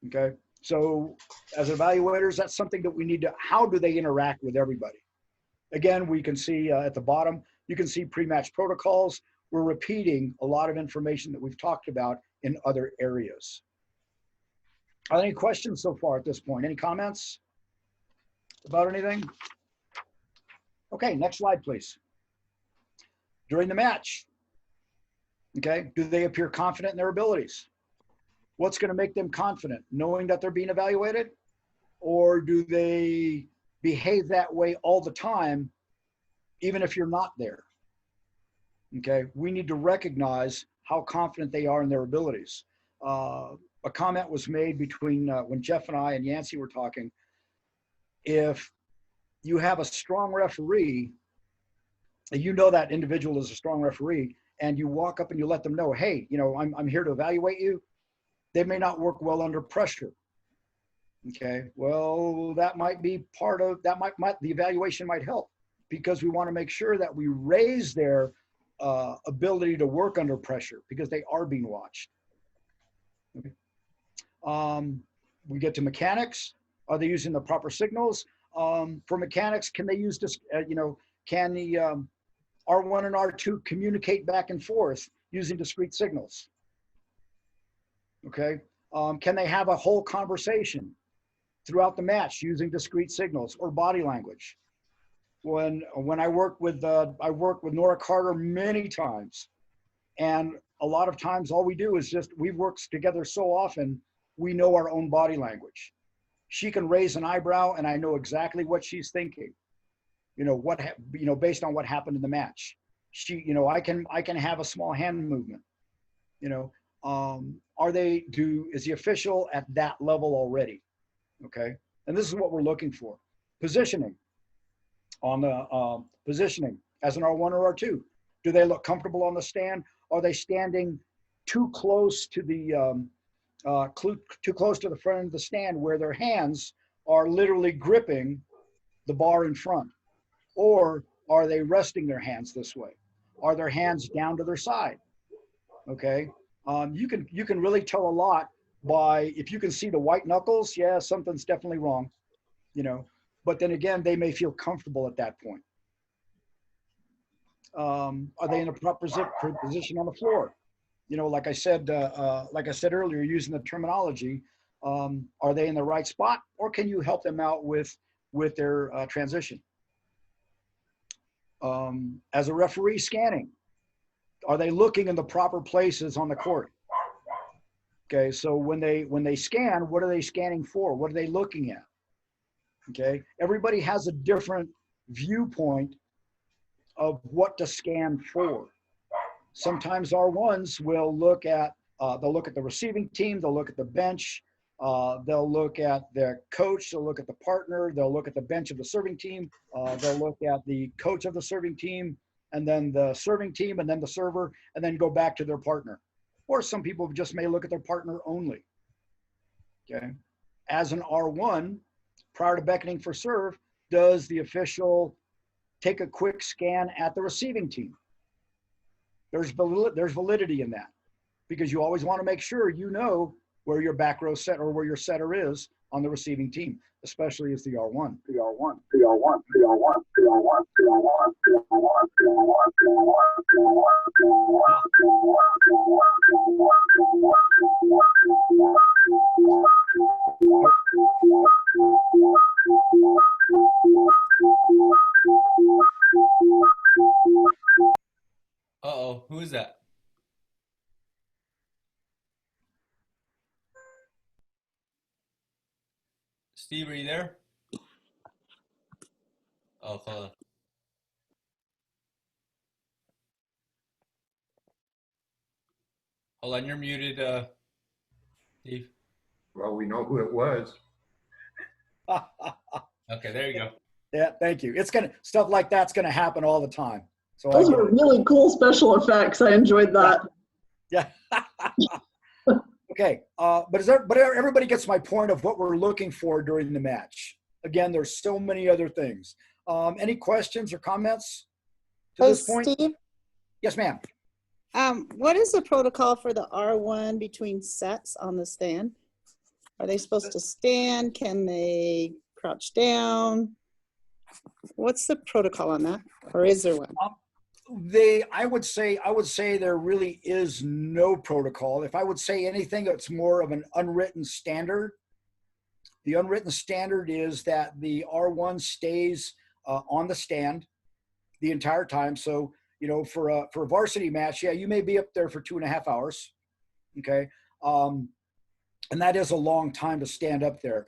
Okay. So as evaluators, that's something that we need to, how do they interact with everybody? Again, we can see at the bottom, you can see pre-match protocols. we're repeating a lot of information that we've talked about in other areas. Are there any questions so far at this point? Any comments about anything? Okay, next slide, please. During the match, okay, do they appear confident in their abilities? What's going to make them confident? Knowing that they're being evaluated? Or do they behave that way all the time, even if you're not there? Okay, we need to recognize how confident they are in their abilities. A comment was made between when Jeff and I and Yancey were talking. If you have a strong referee, and you know that individual is a strong referee, and you walk up and you let them know, hey, you know, I'm here to evaluate you, they may not work well under pressure. Okay, well, that might be part of, that might the evaluation might help, because we want to make sure that we raise their ability to work under pressure, because they are being watched. Okay. We get to mechanics. Are they using the proper signals? For mechanics, can they use this, you know, can the R1 and R2 communicate back and forth using discrete signals? Okay. Can they have a whole conversation throughout the match using discrete signals or body language? When I worked with Nora Carter many times, and a lot of times all we do is just, we've worked together so often, we know our own body language. She can raise an eyebrow and I know exactly what she's thinking. You know, based on what happened in the match. She, you know, I can have a small hand movement. You know, is the official at that level already? Okay, and this is what we're looking for. Positioning. On the positioning as an R1 or R2, do they look comfortable on the stand? Are they standing too close to the too close to the front of the stand, where their hands are literally gripping the bar in front? Or are they resting their hands this way? Are their hands down to their side? Okay, you can really tell a lot by, if you can see the white knuckles, yeah, something's definitely wrong, you know. But then again, they may feel comfortable at that point. Are they in a proper position on the floor? You know, like I said earlier, using the terminology, are they in the right spot, or can you help them out with their transition? As a referee scanning, are they looking in the proper places on the court? Okay, so when they scan, what are they scanning for? What are they looking at? Okay, everybody has a different viewpoint of what to scan for. Sometimes R1s will look at, they'll look at the receiving team, they'll look at the bench, they'll look at their coach, they'll look at the partner, they'll look at the bench of the serving team, they'll look at the coach of the serving team, and then the serving team, and then the server, and then go back to their partner. Or some people just may look at their partner only. Okay, as an R1, prior to beckoning for serve, does the official take a quick scan at the receiving team? There's validity in that, because you always want to make sure you know where your back row set, or where your setter is on the receiving team, especially as the R1. Uh-oh, who is that? Steve, are you there? Oh, hold on. Hold on, you're muted, Steve. Well, we know who it was. Okay, there you go. Yeah, thank you. Stuff like that's gonna happen all the time. So Those were really cool special effects. I enjoyed that. Yeah. Okay, but everybody gets my point of what we're looking for during the match. Again, there's so many other things. Any questions or comments to this point? Steve? Yes, ma'am. What is the protocol for the R1 between sets on the stand? Are they supposed to stand? Can they crouch down? What's the protocol on that? Or is there one? I would say there really is no protocol. If I would say anything, it's more of an unwritten standard. The unwritten standard is that the R1 stays on the stand the entire time. So, you know, for a varsity match, yeah, you may be up there for 2.5 hours. Okay. And that is a long time to stand up there.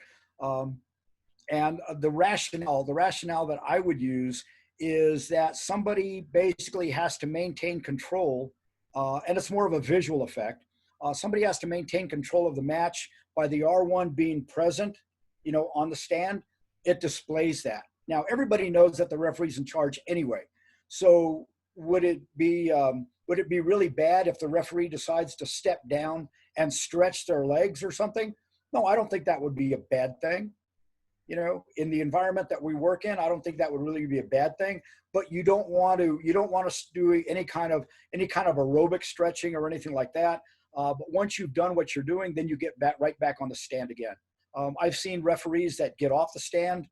And the rationale that I would use is that somebody basically has to maintain control, and it's more of a visual effect. Somebody has to maintain control of the match by the R1 being present, you know, on the stand. It displays that. Now, everybody knows that the referee's in charge anyway. So would it be really bad if the referee decides to step down and stretch their legs or something? No, I don't think that would be a bad thing. You know, in the environment that we work in, I don't think that would really be a bad thing. But you don't want to do any kind of aerobic stretching or anything like that. But once you've done what you're doing, then you get right back on the stand again. I've seen referees that get off the stand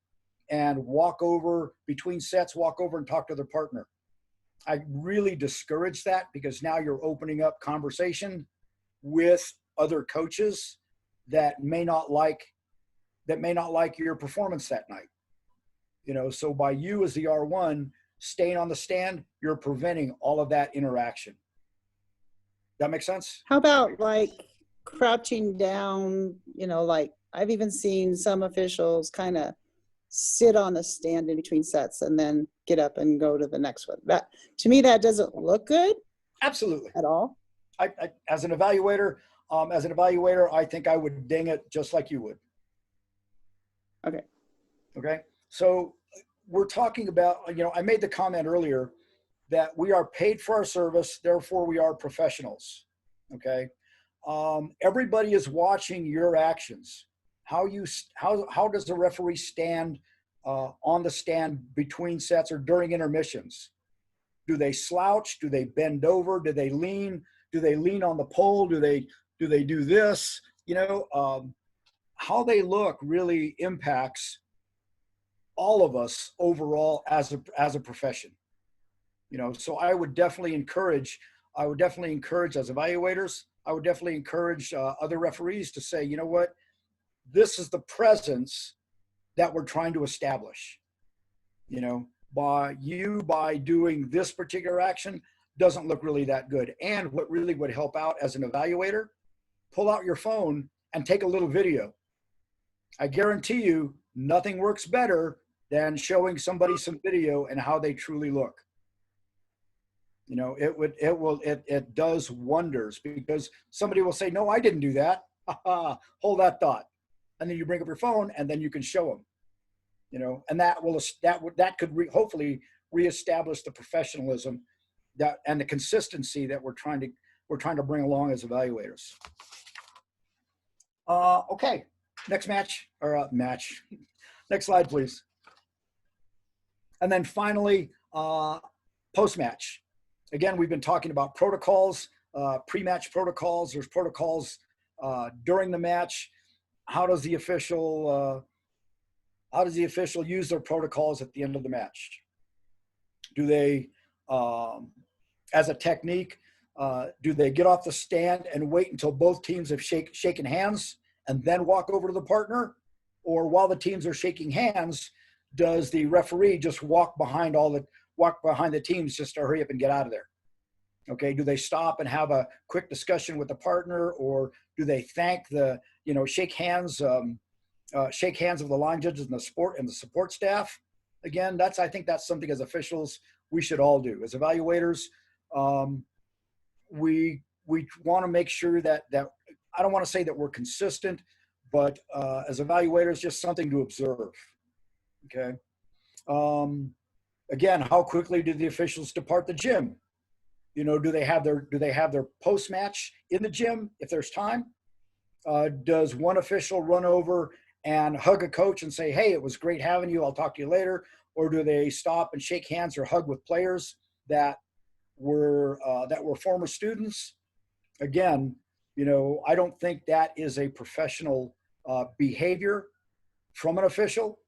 and walk over between sets, walk over and talk to their partner. I really discourage that, because now you're opening up conversation with other coaches that may not like your performance that night. You know, so by you as the R1 staying on the stand, you're preventing all of that interaction. That makes sense? How about like crouching down, you know, like I've even seen some officials kind of sit on the stand in between sets and then get up and go to the next one. That, to me, that doesn't look good. Absolutely. At all. I as an evaluator, I think I would ding it just like you would. Okay. Okay. So we're talking about, you know, I made the comment earlier that we are paid for our service, therefore we are professionals. Okay. Everybody is watching your actions. How does the referee stand on the stand between sets or during intermissions? Do they slouch? Do they bend over? Do they lean? Do they lean on the pole? Do they do this? You know, how they look really impacts all of us overall as a profession. You know, so I would definitely encourage as evaluators, I would definitely encourage other referees to say, you know what, this is the presence that we're trying to establish. You know, by doing this particular action doesn't look really that good. And what really would help out as an evaluator, pull out your phone and take a little video. I guarantee you nothing works better than showing somebody some video and how they truly look. You know, it does wonders, because somebody will say, no, I didn't do that. Hold that thought. And then you bring up your phone and then you can show them, you know, and that could hopefully reestablish the professionalism and the consistency that we're trying to bring along as evaluators. Okay, next match. Next slide, please. And then finally, post-match. Again, we've been talking about protocols, pre-match protocols. There's protocols during the match. How does the official use their protocols at the end of the match? Do they, as a technique, do they get off the stand and wait until both teams have shaken hands and then walk over to the partner? Or while the teams are shaking hands, does the referee just walk behind the teams just to hurry up and get out of there? Okay, do they stop and have a quick discussion with the partner, or do they thank shake hands of the line judges and the support staff? Again, I think that's something as officials we should all do. As evaluators, we want to make sure that I don't want to say that we're consistent, but as evaluators, just something to observe. Okay. Again, how quickly do the officials depart the gym? You know, do they have their post-match in the gym if there's time? Does one official run over and hug a coach and say, hey, it was great having you, I'll talk to you later? Or do they stop and shake hands or hug with players that were former students? Again, you know, I don't think that is a professional behavior from an official.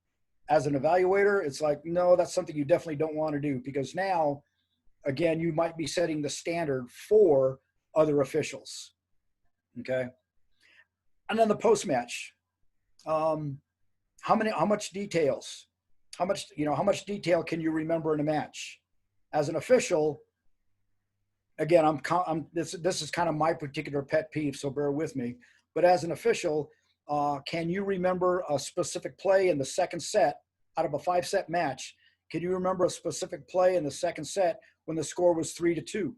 As an evaluator, it's like, no, that's something you definitely don't want to do, because now again, you might be setting the standard for other officials. Okay. And then the post-match. How much detail can you remember in a match? As an official, again, this is kind of my particular pet peeve, so bear with me. But as an official, can you remember a specific play in the second set out of a 5-set match? Can you remember a specific play in the second set when the score was 3-2?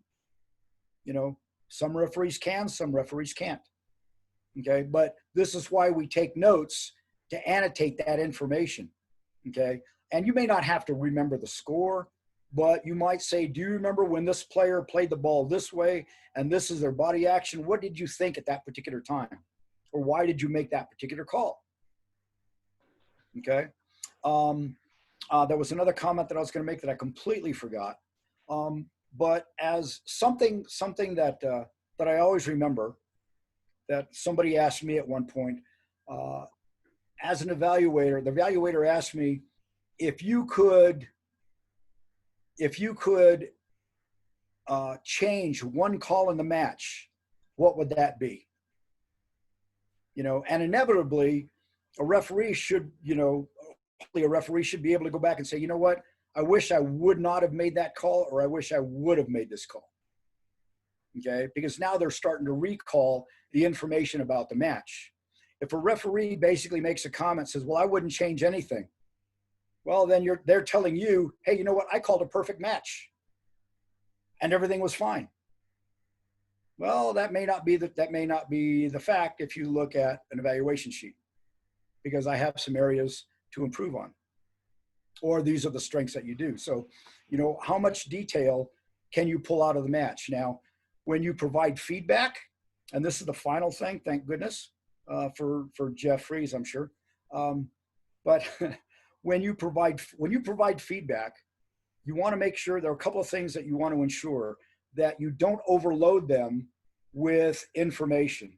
You know, some referees can, some referees can't. Okay, but this is why we take notes to annotate that information. Okay, and you may not have to remember the score, but you might say, do you remember when this player played the ball this way and this is their body action? What did you think at that particular time? Or why did you make that particular call? Okay. There was another comment that I was going to make that I completely forgot. But as something that I always remember, that somebody asked me at one point, as an evaluator, the evaluator asked me, if you could change one call in the match, what would that be? You know, and inevitably, a referee should be able to go back and say, you know what, I wish I would not have made that call, or I wish I would have made this call. Okay, because now they're starting to recall the information about the match. If a referee basically makes a comment, says, well, I wouldn't change anything. Well, then they're telling you, hey, you know what, I called a perfect match and everything was fine. Well, that may not be the fact if you look at an evaluation sheet, because I have some areas to improve on, or these are the strengths that you do. So, you know, how much detail can you pull out of the match? Now, when you provide feedback, and this is the final thing, thank goodness, for Jeff Fries, I'm sure. But when you provide feedback, you want to make sure there are a couple of things that you want to ensure, that you don't overload them with information.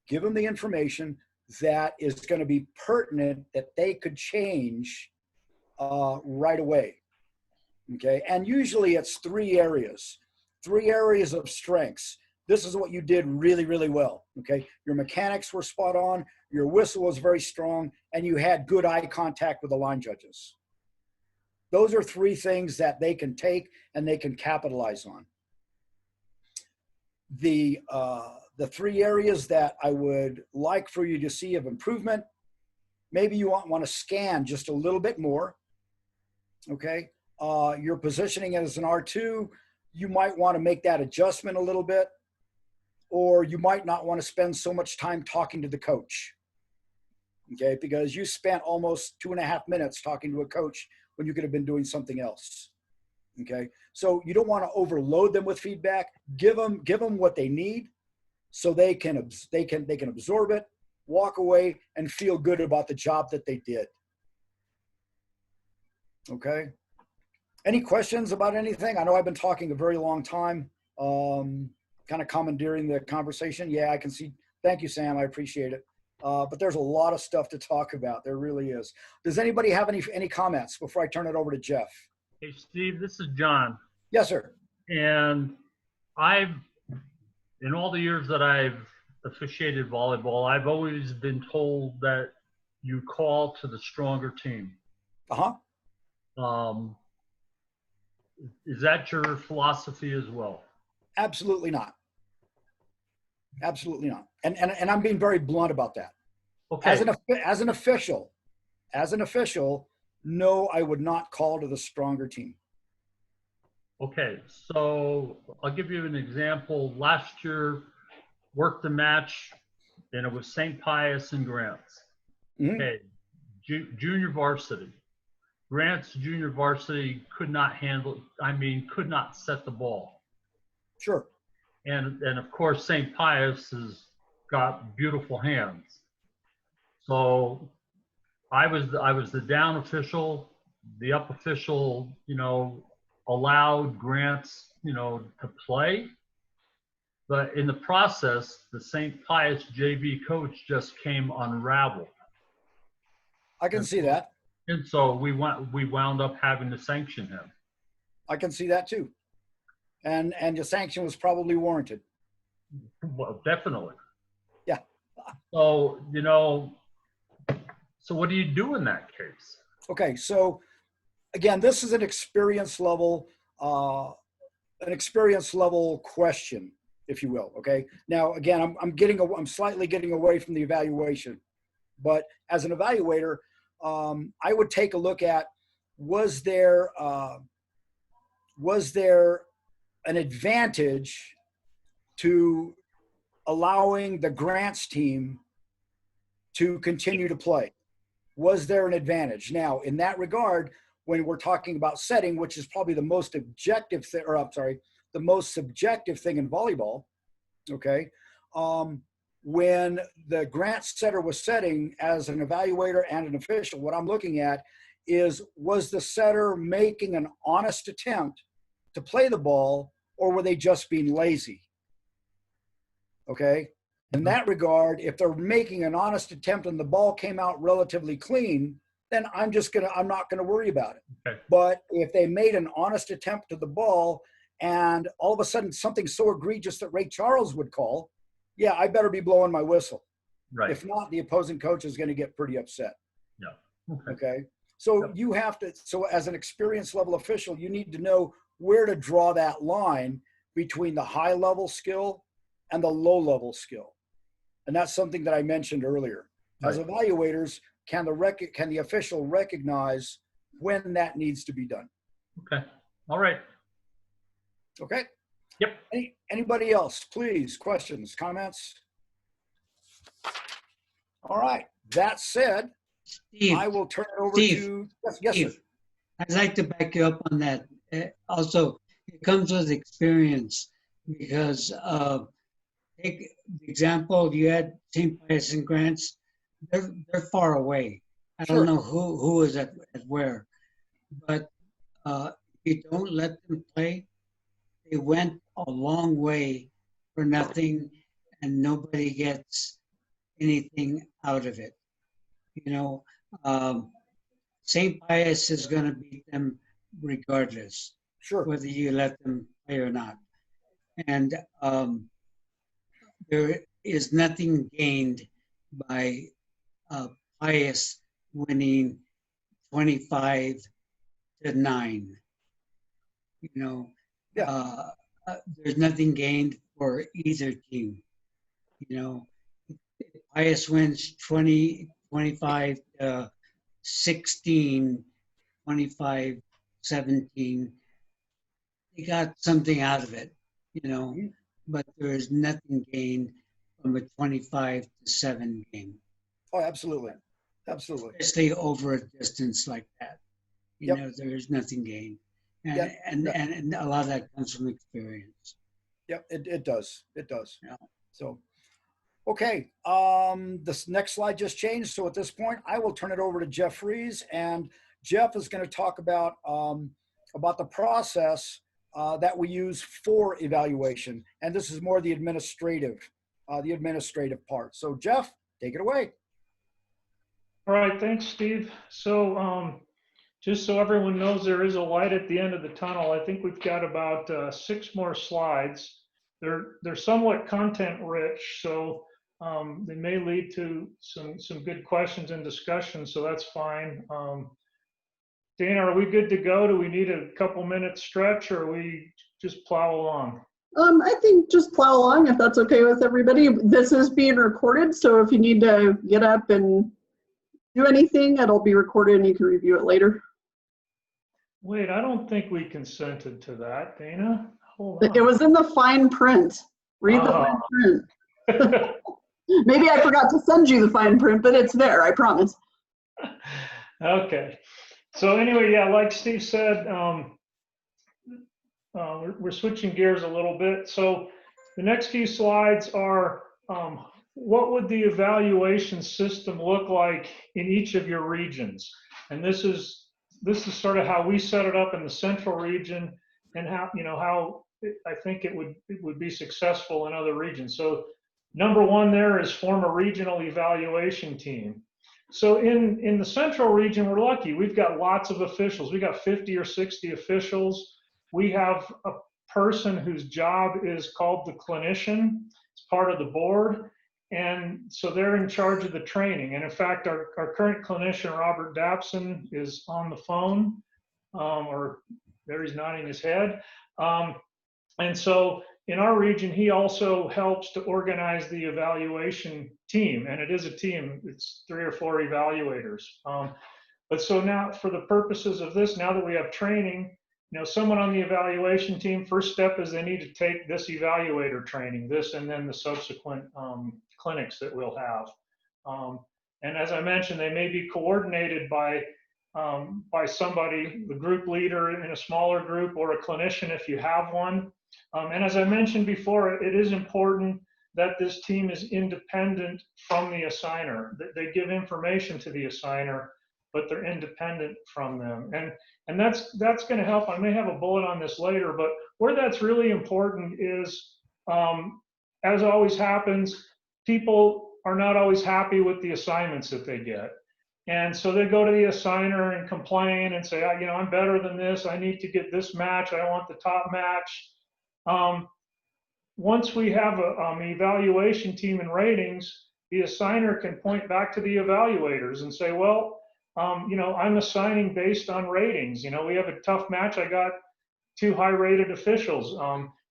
Give them the information that is going to be pertinent, that they could change right away. Okay, and usually it's 3 areas of strengths. This is what you did really, really well. Okay, your mechanics were spot on, your whistle was very strong, and you had good eye contact with the line judges. Those are 3 things that they can take and they can capitalize on. The 3 areas that I would like for you to see of improvement, maybe you want to scan just a little bit more. Okay, your positioning as an R2, you might want to make that adjustment a little bit, or you might not want to spend so much time talking to the coach. Okay, because you spent almost 2.5 minutes talking to a coach when you could have been doing something else. Okay, so you don't want to overload them with feedback. Give them what they need, so they can absorb it, walk away, and feel good about the job that they did. Okay. Any questions about anything? I know I've been talking a very long time, kind of commandeering the conversation. Yeah, I can see. Thank you, Sam. I appreciate it. But there's a lot of stuff to talk about. There really is. Does anybody have any comments before I turn it over to Jeff? Hey, Steve, this is John. Yes, sir. And in all the years that I've officiated volleyball, I've always been told that you call to the stronger team. Uh-huh. Is that your philosophy as well? Absolutely not. Absolutely not. And I'm being very blunt about that. Okay. As an official, no, I would not call to the stronger team. Okay, so I'll give you an example. Last year, worked the match, and it was St. Pius and Grants. Mm-hmm. Okay, junior varsity. Grants junior varsity could not set the ball. Sure. And of course, St. Pius has got beautiful hands. So I was the down official. The up official, allowed Grants, to play. But in the process, the St. Pius JV coach just came unraveled. I can see that. And so we wound up having to sanction him. I can see that too. and the sanction was probably warranted. Well, definitely. Yeah. So, you know, so what do you do in that case? Okay, so again, this is an experience level question, if you will. Okay. Now, again, I'm slightly getting away from the evaluation, but as an evaluator, I would take a look at was there an advantage to allowing the grants team to continue to play? Was there an advantage? Now, in that regard, when we're talking about setting, which is probably the most objective thing, or I'm sorry, the most subjective thing in volleyball, okay? When the grant setter was setting as an evaluator and an official, what I'm looking at is, was the setter making an honest attempt to play the ball, or were they just being lazy? Okay. In that regard, if they're making an honest attempt and the ball came out relatively clean, then I'm not gonna worry about it. Okay. But if they made an honest attempt to the ball and all of a sudden something so egregious that Ray Charles would call, yeah, I better be blowing my whistle. Right. If not, the opposing coach is gonna get pretty upset. Yeah. Okay. Okay. So you have to, so as an experience level official, you need to know where to draw that line between the high level skill and the low level skill. And that's something that I mentioned earlier. As evaluators, can the official recognize when that needs to be done? Okay. All right. Okay. Yep. Anybody else, please? Questions, comments? All right. That said, Steve, I will turn it over Steve, to, yes, sir. Steve, I'd like to back you up on that. Also, it comes with experience because take the example, you had St. Pius and Grants, they're far away. I Sure. don't know who is at where, but if you don't let them play, they went a long way for nothing and nobody gets anything out of it. You know, St. Pius is going to beat them regardless, Sure. whether you let them play or not. And there is nothing gained by Pius winning 25-9. You know, Yeah. there's nothing gained for either team. You know, if Pius wins 25-16, 25-17, they got something out of it, you know, but there is nothing gained from a 25-7 game. Oh, absolutely. Absolutely. Especially over a distance like that. You Yep. know, there is nothing gained. And, Yep. and a lot of that comes from experience. Yep, it does. It does. Yeah. So, okay. This next slide just changed. So at this point, I will turn it over to Jeff Fries, and Jeff is going to talk about the process that we use for evaluation. And this is more the administrative part. So Jeff, take it away. All right, thanks, Steve. So just so everyone knows, there is a light at the end of the tunnel. I think we've got about 6 more slides. They're somewhat content rich, so they may lead to some good questions and discussion, so that's fine. Dana, are we good to go? Do we need a couple minutes stretch, or we just plow along? I think just plow along if that's okay with everybody. This is being recorded, so if you need to get up and do anything, it'll be recorded and you can review it later. Wait, I don't think we consented to that, Dana. Hold on. It was in the fine print. Read the fine print. Maybe I forgot to send you the fine print, but it's there, I promise. Okay. So anyway, yeah, like Steve said, we're switching gears a little bit. So the next few slides are what would the evaluation system look like in each of your regions? And this is sort of how we set it up in the central region, and how I think it would be successful in other regions. So number one there is form a regional evaluation team. So in the central region, we're lucky. We've got lots of officials. We got 50 or 60 officials. We have person whose job is called the clinician. It's part of the board. And so they're in charge of the training. And in fact, our current clinician, Robert Dapson, is on the phone, or there he's nodding his head. And so in our region, he also helps to organize the evaluation team. And it is a team, it's 3 or 4 evaluators. But so now for the purposes of this, now that we have training, you know, someone on the evaluation team, first step is they need to take this evaluator training, this and then the subsequent clinics that we'll have. And as I mentioned, they may be coordinated by somebody, the group leader in a smaller group or a clinician if you have one. And as I mentioned before, it is important that this team is independent from the assigner. They give information to the assigner, but they're independent from them. And that's going to help. I may have a bullet on this later, but where that's really important is, as always happens, people are not always happy with the assignments that they get. And so they go to the assigner and complain and say, you know, I'm better than this. I need to get this match. I want the top match. Once we have an evaluation team and ratings, the assigner can point back to the evaluators and say, well, you know, I'm assigning based on ratings. You know, we have a tough match. I got 2 high-rated officials,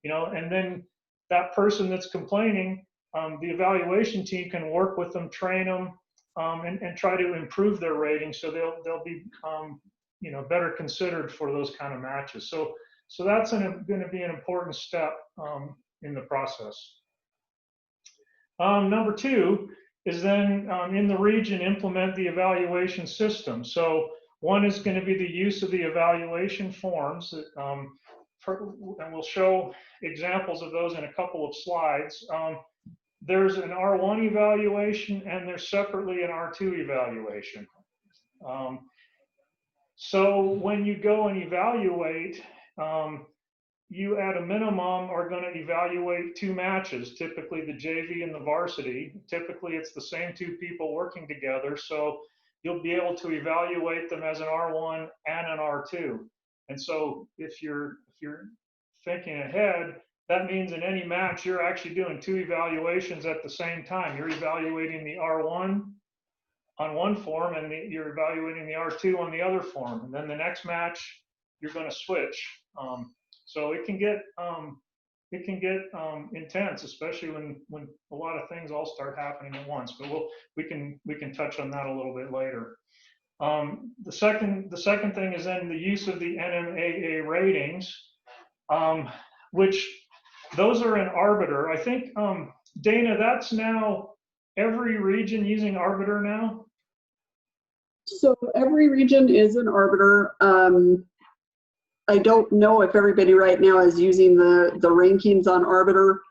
you know, and then that person that's complaining, the evaluation team can work with them, train them, and try to improve their ratings so they'll be, you know, better considered for those kind of matches. So that's going to be an important step in the process. Number 2 is then in the region implement the evaluation system. So one is going to be the use of the evaluation forms, and we'll show examples of those in a couple of slides. There's an R1 evaluation and there's separately an R2 evaluation. So when you go and evaluate, you at a minimum are going to evaluate 2 matches, typically the JV and the varsity. Typically it's the same 2 people working together, so you'll be able to evaluate them as an R1 and an R2. And so if you're thinking ahead, that means in any match you're actually doing 2 evaluations at the same time. You're evaluating the R1 on one form and you're evaluating the R2 on the other form. And then the next match you're going to switch. So it can get intense, especially when a lot of things all start happening at once. But we can touch on that a little bit later. The second thing is then the use of the NMAA ratings, which those are an arbiter. I think Dana, that's now every region using arbiter now. So every region is an arbiter. I don't know if everybody right now is using the rankings on arbiter,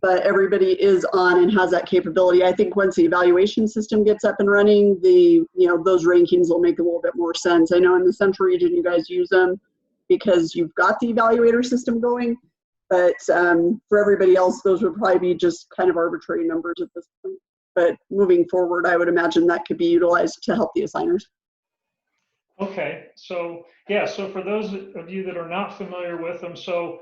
but everybody is on and has that capability. I think once the evaluation system gets up and running, those rankings will make a little bit more sense. I know in the central region you guys use them because you've got the evaluator system going, but for everybody else, those would probably be just kind of arbitrary numbers at this point. But moving forward, I would imagine that could be utilized to help the assigners. Okay, so yeah, so for those of you that are not familiar with them, so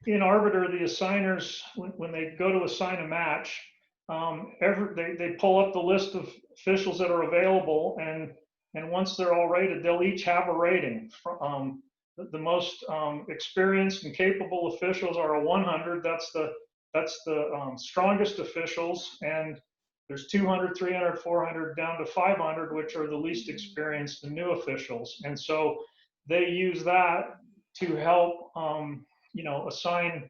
in Arbiter, the assigners, when they go to assign a match, they pull up the list of officials that are available, and once they're all rated, they'll each have a rating. The most experienced and capable officials are a 100. That's the strongest officials, and there's 200, 300, 400, down to 500, which are the least experienced and new officials. And so they use that to help, assign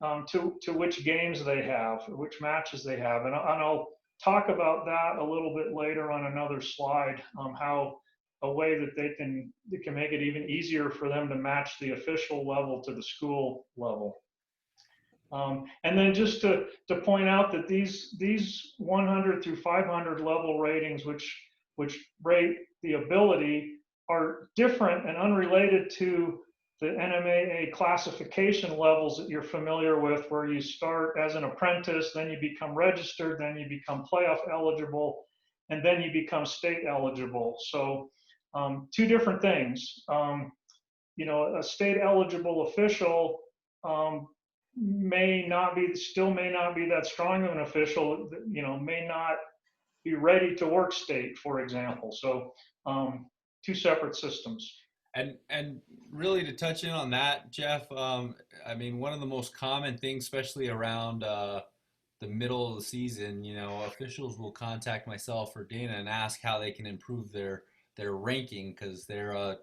to which games they have, which matches they have. And I'll talk about that a little bit later on another slide, how a way that they can make it even easier for them to match the official level to the school level. And then just to point out that these 100 through 500 level ratings, which rate the ability, are different and unrelated to the NMAA classification levels that you're familiar with, where you start as an apprentice, then you become registered, then you become playoff eligible, and then you become state eligible. So 2 different things. A state eligible official still may not be that strong of an official, may not be ready to work state, for example. So two separate systems. And really to touch in on that, Jeff, I mean, one of the most common things, especially around the middle of the season, officials will contact myself or Dana and ask how they can improve their ranking because they're a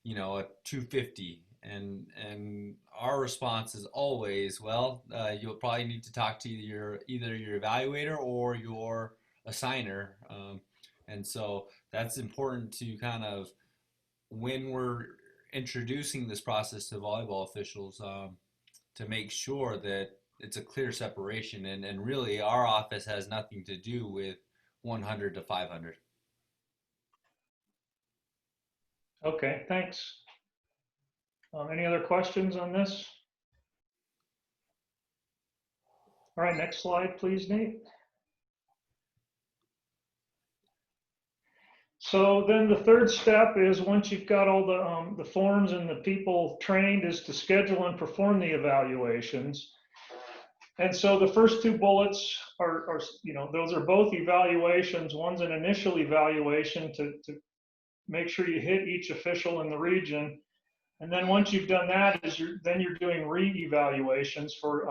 250, and our response is always, well, you'll probably need to talk to either your evaluator or your assigner, and so that's important to kind of, when we're introducing this process to volleyball officials, to make sure that it's a clear separation, and really our office has nothing to do with 100 to 500. Okay, thanks. Any other questions on this? All right, next slide, please, Nate. So then the third step is, once you've got all the forms and the people trained, is to schedule and perform the evaluations. And so the first two bullets are those are both evaluations. One's an initial evaluation to make sure you hit each official in the region. And then once you've done that, then you're doing re-evaluations for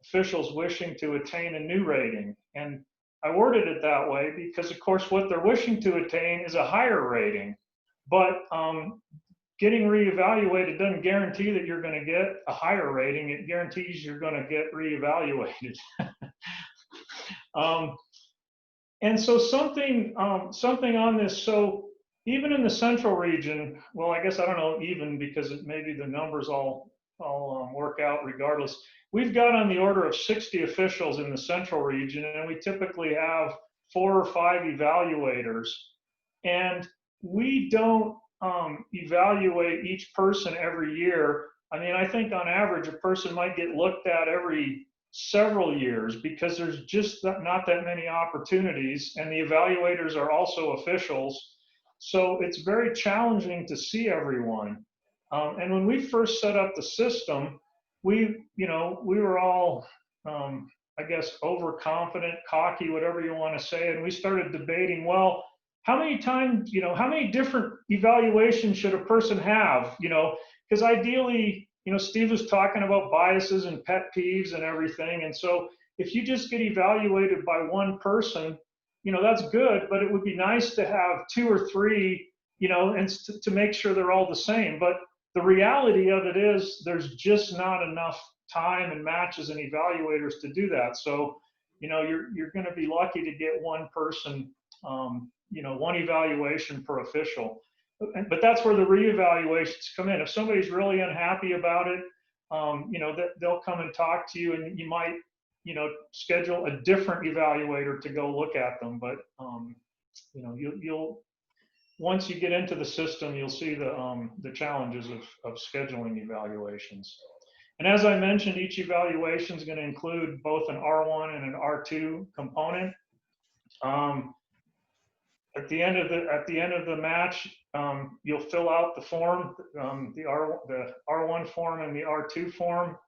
officials wishing to attain a new rating. And I worded it that way because, of course, what they're wishing to attain is a higher rating. But getting re-evaluated doesn't guarantee that you're going to get a higher rating. It guarantees you're going to get re-evaluated. And so something on this. So even in the central region, well, I guess I don't know even, because maybe the numbers all work out regardless. We've got on the order of 60 officials in the central region, and we typically have 4 or 5 evaluators. And we don't evaluate each person every year. I mean, I think on average, a person might get looked at every several years because there's just not that many opportunities, and the evaluators are also officials. So it's very challenging to see everyone. And when we first set up the system, we were all, I guess, overconfident, cocky, whatever you want to say. And we started debating, well, how many different evaluations should a person have? Because ideally, Steve was talking about biases and pet peeves and everything. And so if you just get evaluated by one person, that's good, but it would be nice to have 2 or 3, and to make sure they're all the same. But the reality of it is there's just not enough time and matches and evaluators to do that. So, you're going to be lucky to get one person, one evaluation per official. But that's where the reevaluations come in. If somebody's really unhappy about it, they'll come and talk to you, and you might, schedule a different evaluator to go look at them. But, you'll once you get into the system, you'll see the challenges of scheduling evaluations. And as I mentioned, each evaluation is going to include both an R1 and an R2 component. At the end of the match, you'll fill out the form, the R1 form and the R2 form.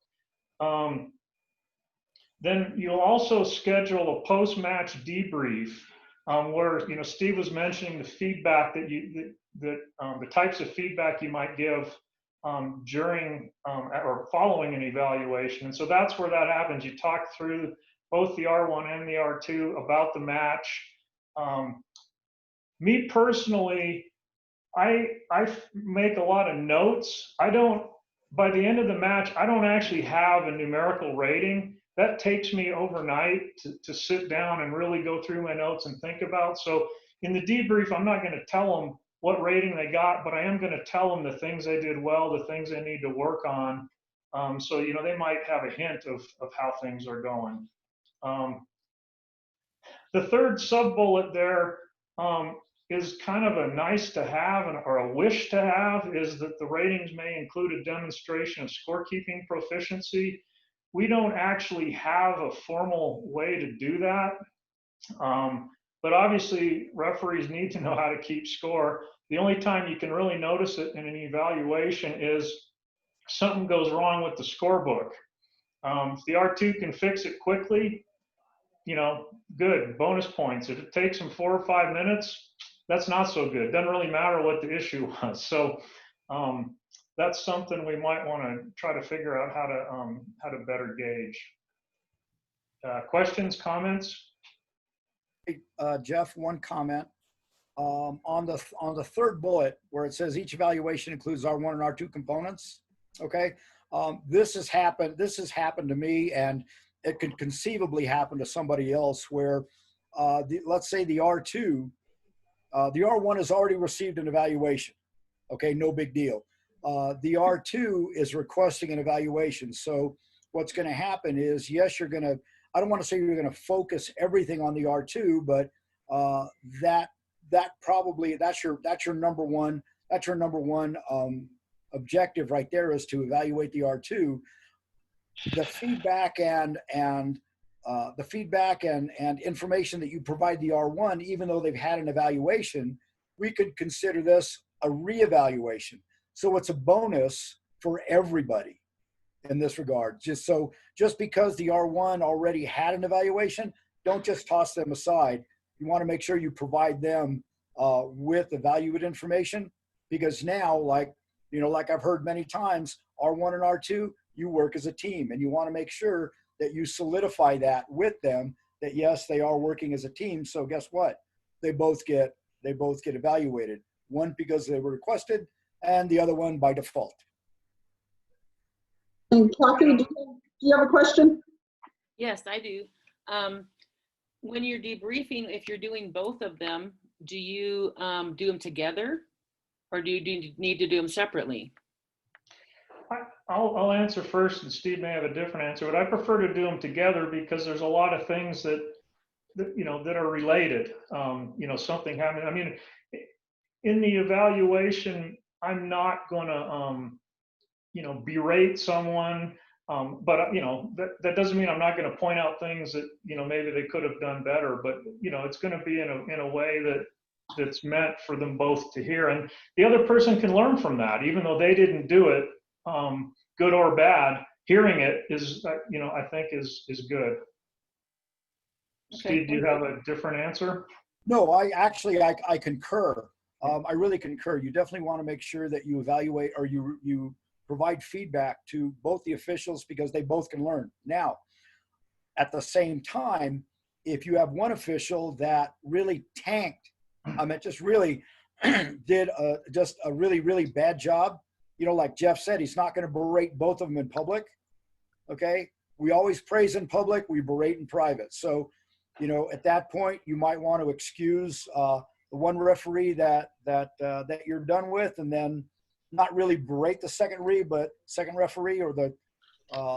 Then you'll also schedule a post-match debrief, where Steve was mentioning the feedback that the types of feedback you might give during or following an evaluation. And so that's where that happens. You talk through both the R1 and the R2 about the match. Me personally, I make a lot of notes. By the end of the match, I don't actually have a numerical rating. That takes me overnight to sit down and really go through my notes and think about. So in the debrief, I'm not going to tell them what rating they got, but I am going to tell them the things they did well, the things they need to work on. So, they might have a hint of how things are going. The third sub-bullet there is kind of a nice to have or a wish to have, is that the ratings may include a demonstration of scorekeeping proficiency. We don't actually have a formal way to do that. But obviously referees need to know how to keep score. The only time you can really notice it in an evaluation is something goes wrong with the scorebook. If the R2 can fix it quickly, good, bonus points. If it takes them 4 or 5 minutes, that's not so good. Doesn't really matter what the issue was. So that's something we might want to try to figure out how to better gauge. Questions, comments? Jeff, one comment. On the third bullet where it says each evaluation includes R1 and R2 components. Okay, this has happened to me, and it could conceivably happen to somebody else where let's say the R2, the R1 has already received an evaluation. Okay, no big deal. The R2 is requesting an evaluation. So what's going to happen is, yes, you're going to, I don't want to say you're going to focus everything on the R2, but that's your number one objective right there, is to evaluate the R2. The feedback and information that you provide the R1, even though they've had an evaluation, we could consider this a reevaluation. So it's a bonus for everybody in this regard. Just because the R1 already had an evaluation, don't just toss them aside. You want to make sure you provide them with evaluate information, because now, like I've heard many times, R1 and R2, you work as a team, and you want to make sure that you solidify that with them, that yes, they are working as a team. So guess what? They both get evaluated. One because they were requested, and the other one by default. And Kathy, do you have a question? Yes, I do. When you're debriefing, if you're doing both of them, do you do them together, or do you need to do them separately? I'll answer first, and Steve may have a different answer, but I prefer to do them together because there's a lot of things that are related. Something happened. I mean, in the evaluation, I'm not going to, berate someone, but that doesn't mean I'm not going to point out things that maybe they could have done better. But it's going to be in a way that's meant for them both to hear, and the other person can learn from that, even though they didn't do it. Good or bad, hearing it is, I think is good. Okay. Steve, do you have a different answer? No, I concur. I really concur. You definitely want to make sure that you evaluate, or you provide feedback to both the officials, because they both can learn. Now, at the same time, if you have one official that really tanked, just really did just a really, really bad job, like Jeff said, he's not going to berate both of them in public. Okay. We always praise in public, we berate in private. So, at that point, you might want to excuse the one referee that you're done with, and then not really berate the second referee or the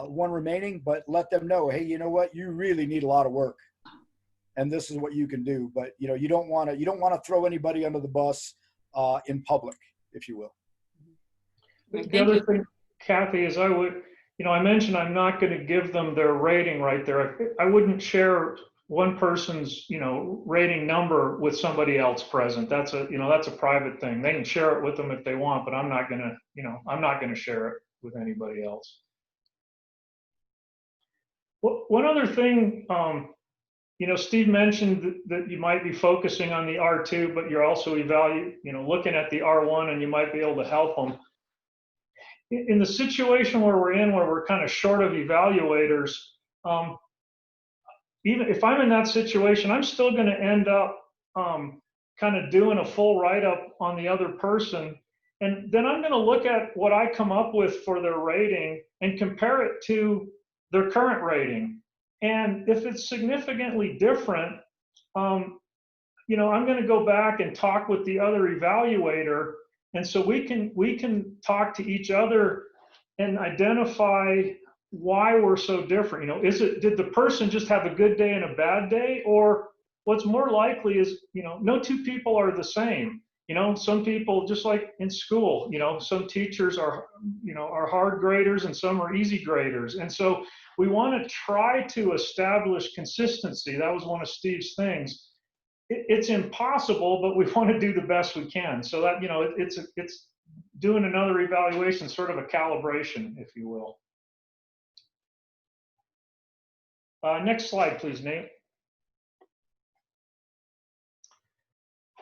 one remaining, but let them know, hey, you know what, you really need a lot of work, and this is what you can do. But you don't want to throw anybody under the bus in public, if you will. The other thing, Kathy, is I mentioned I'm not going to give them their rating right there. I wouldn't share one person's, rating number with somebody else present. That's a private thing. They can share it with them if they want, but I'm not going to share it with anybody else. One other thing, Steve mentioned that you might be focusing on the R2, but you're also looking at the R1, and you might be able to help them. In the situation where we're kind of short of evaluators, even if I'm in that situation, I'm still going to end up kind of doing a full write-up on the other person. And then I'm going to look at what I come up with for their rating and compare it to their current rating. And if it's significantly different, I'm going to go back and talk with the other evaluator. And so we can talk to each other and identify why we're so different. Did the person just have a good day and a bad day? Or what's more likely is, no two people are the same. Some people, just like in school, some teachers are hard graders and some are easy graders. And so we want to try to establish consistency. That was one of Steve's things. It's impossible, but we want to do the best we can. So that, it's doing another evaluation, sort of a calibration, if you will. Next slide, please, Nate.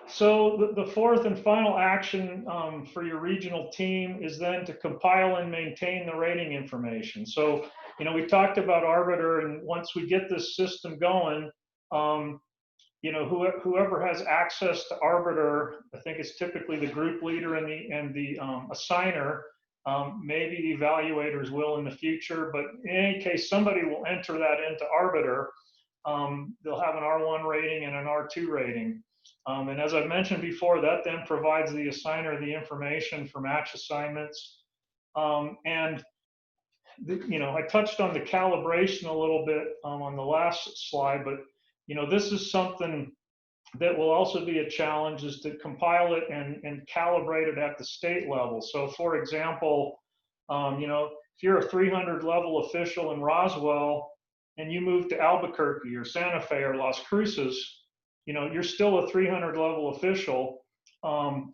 So the fourth and final action for your regional team is then to compile and maintain the rating information. So, you know, we talked about Arbiter, and once we get this system going, you know, whoever has access to Arbiter, I think it's typically the group leader and the assigner. Maybe the evaluators will in the future, but in any case, somebody will enter that into Arbiter. They'll have an R1 rating and an R2 rating. And as I've mentioned before, that then provides the assigner the information for match assignments. You know, I touched on the calibration a little bit on the last slide, but you know, this is something that will also be a challenge, is to compile it and calibrate it at the state level. So for example, you know, if you're a 300 level official in Roswell and you move to Albuquerque or Santa Fe or Las Cruces, you know, you're still a 300 level official.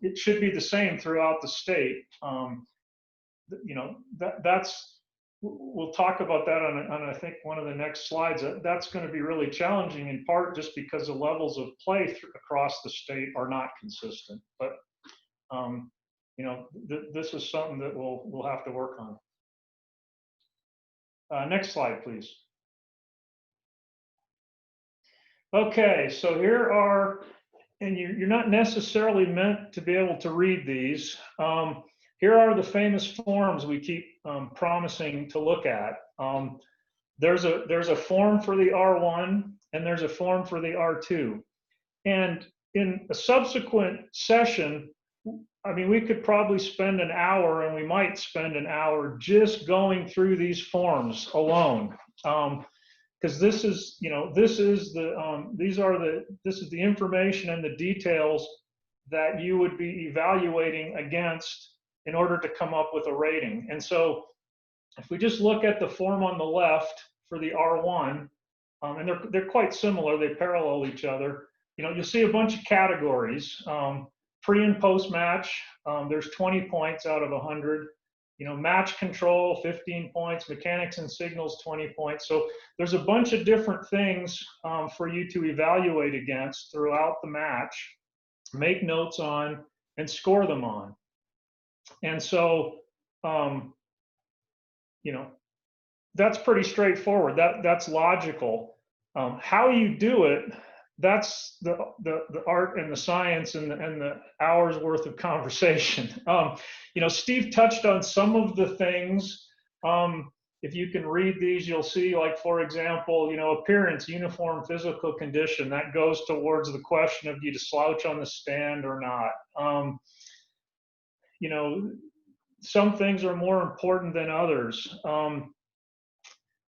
It should be the same throughout the state. You know, that's, we'll talk about that on I think one of the next slides. That's going to be really challenging, in part just because the levels of play across the state are not consistent. But you know, this is something that we'll have to work on. Next slide, please. Okay, so here are, and you're not necessarily meant to be able to read these. Here are the famous forms we keep promising to look at. There's a form for the R1 and there's a form for the R2. And in a subsequent session, I mean, we could probably spend an hour, and we might spend an hour just going through these forms alone. Because this is, you know, this is the information and the details that you would be evaluating against in order to come up with a rating. And so if we just look at the form on the left for the R1, and they're quite similar, they parallel each other, you know, you'll see a bunch of categories. Pre and post match, there's 20 points out of 100. You know, match control, 15 points, mechanics and signals, 20 points. So there's a bunch of different things for you to evaluate against throughout the match, make notes on, and score them on. And so, you know, that's pretty straightforward. That's logical. How you do it, that's the art and the science and the hours worth of conversation. You know, Steve touched on some of the things. If you can read these, you'll see, like, for example, you know, appearance, uniform physical condition, that goes towards the question of, do you slouch on the stand or not? You know, some things are more important than others.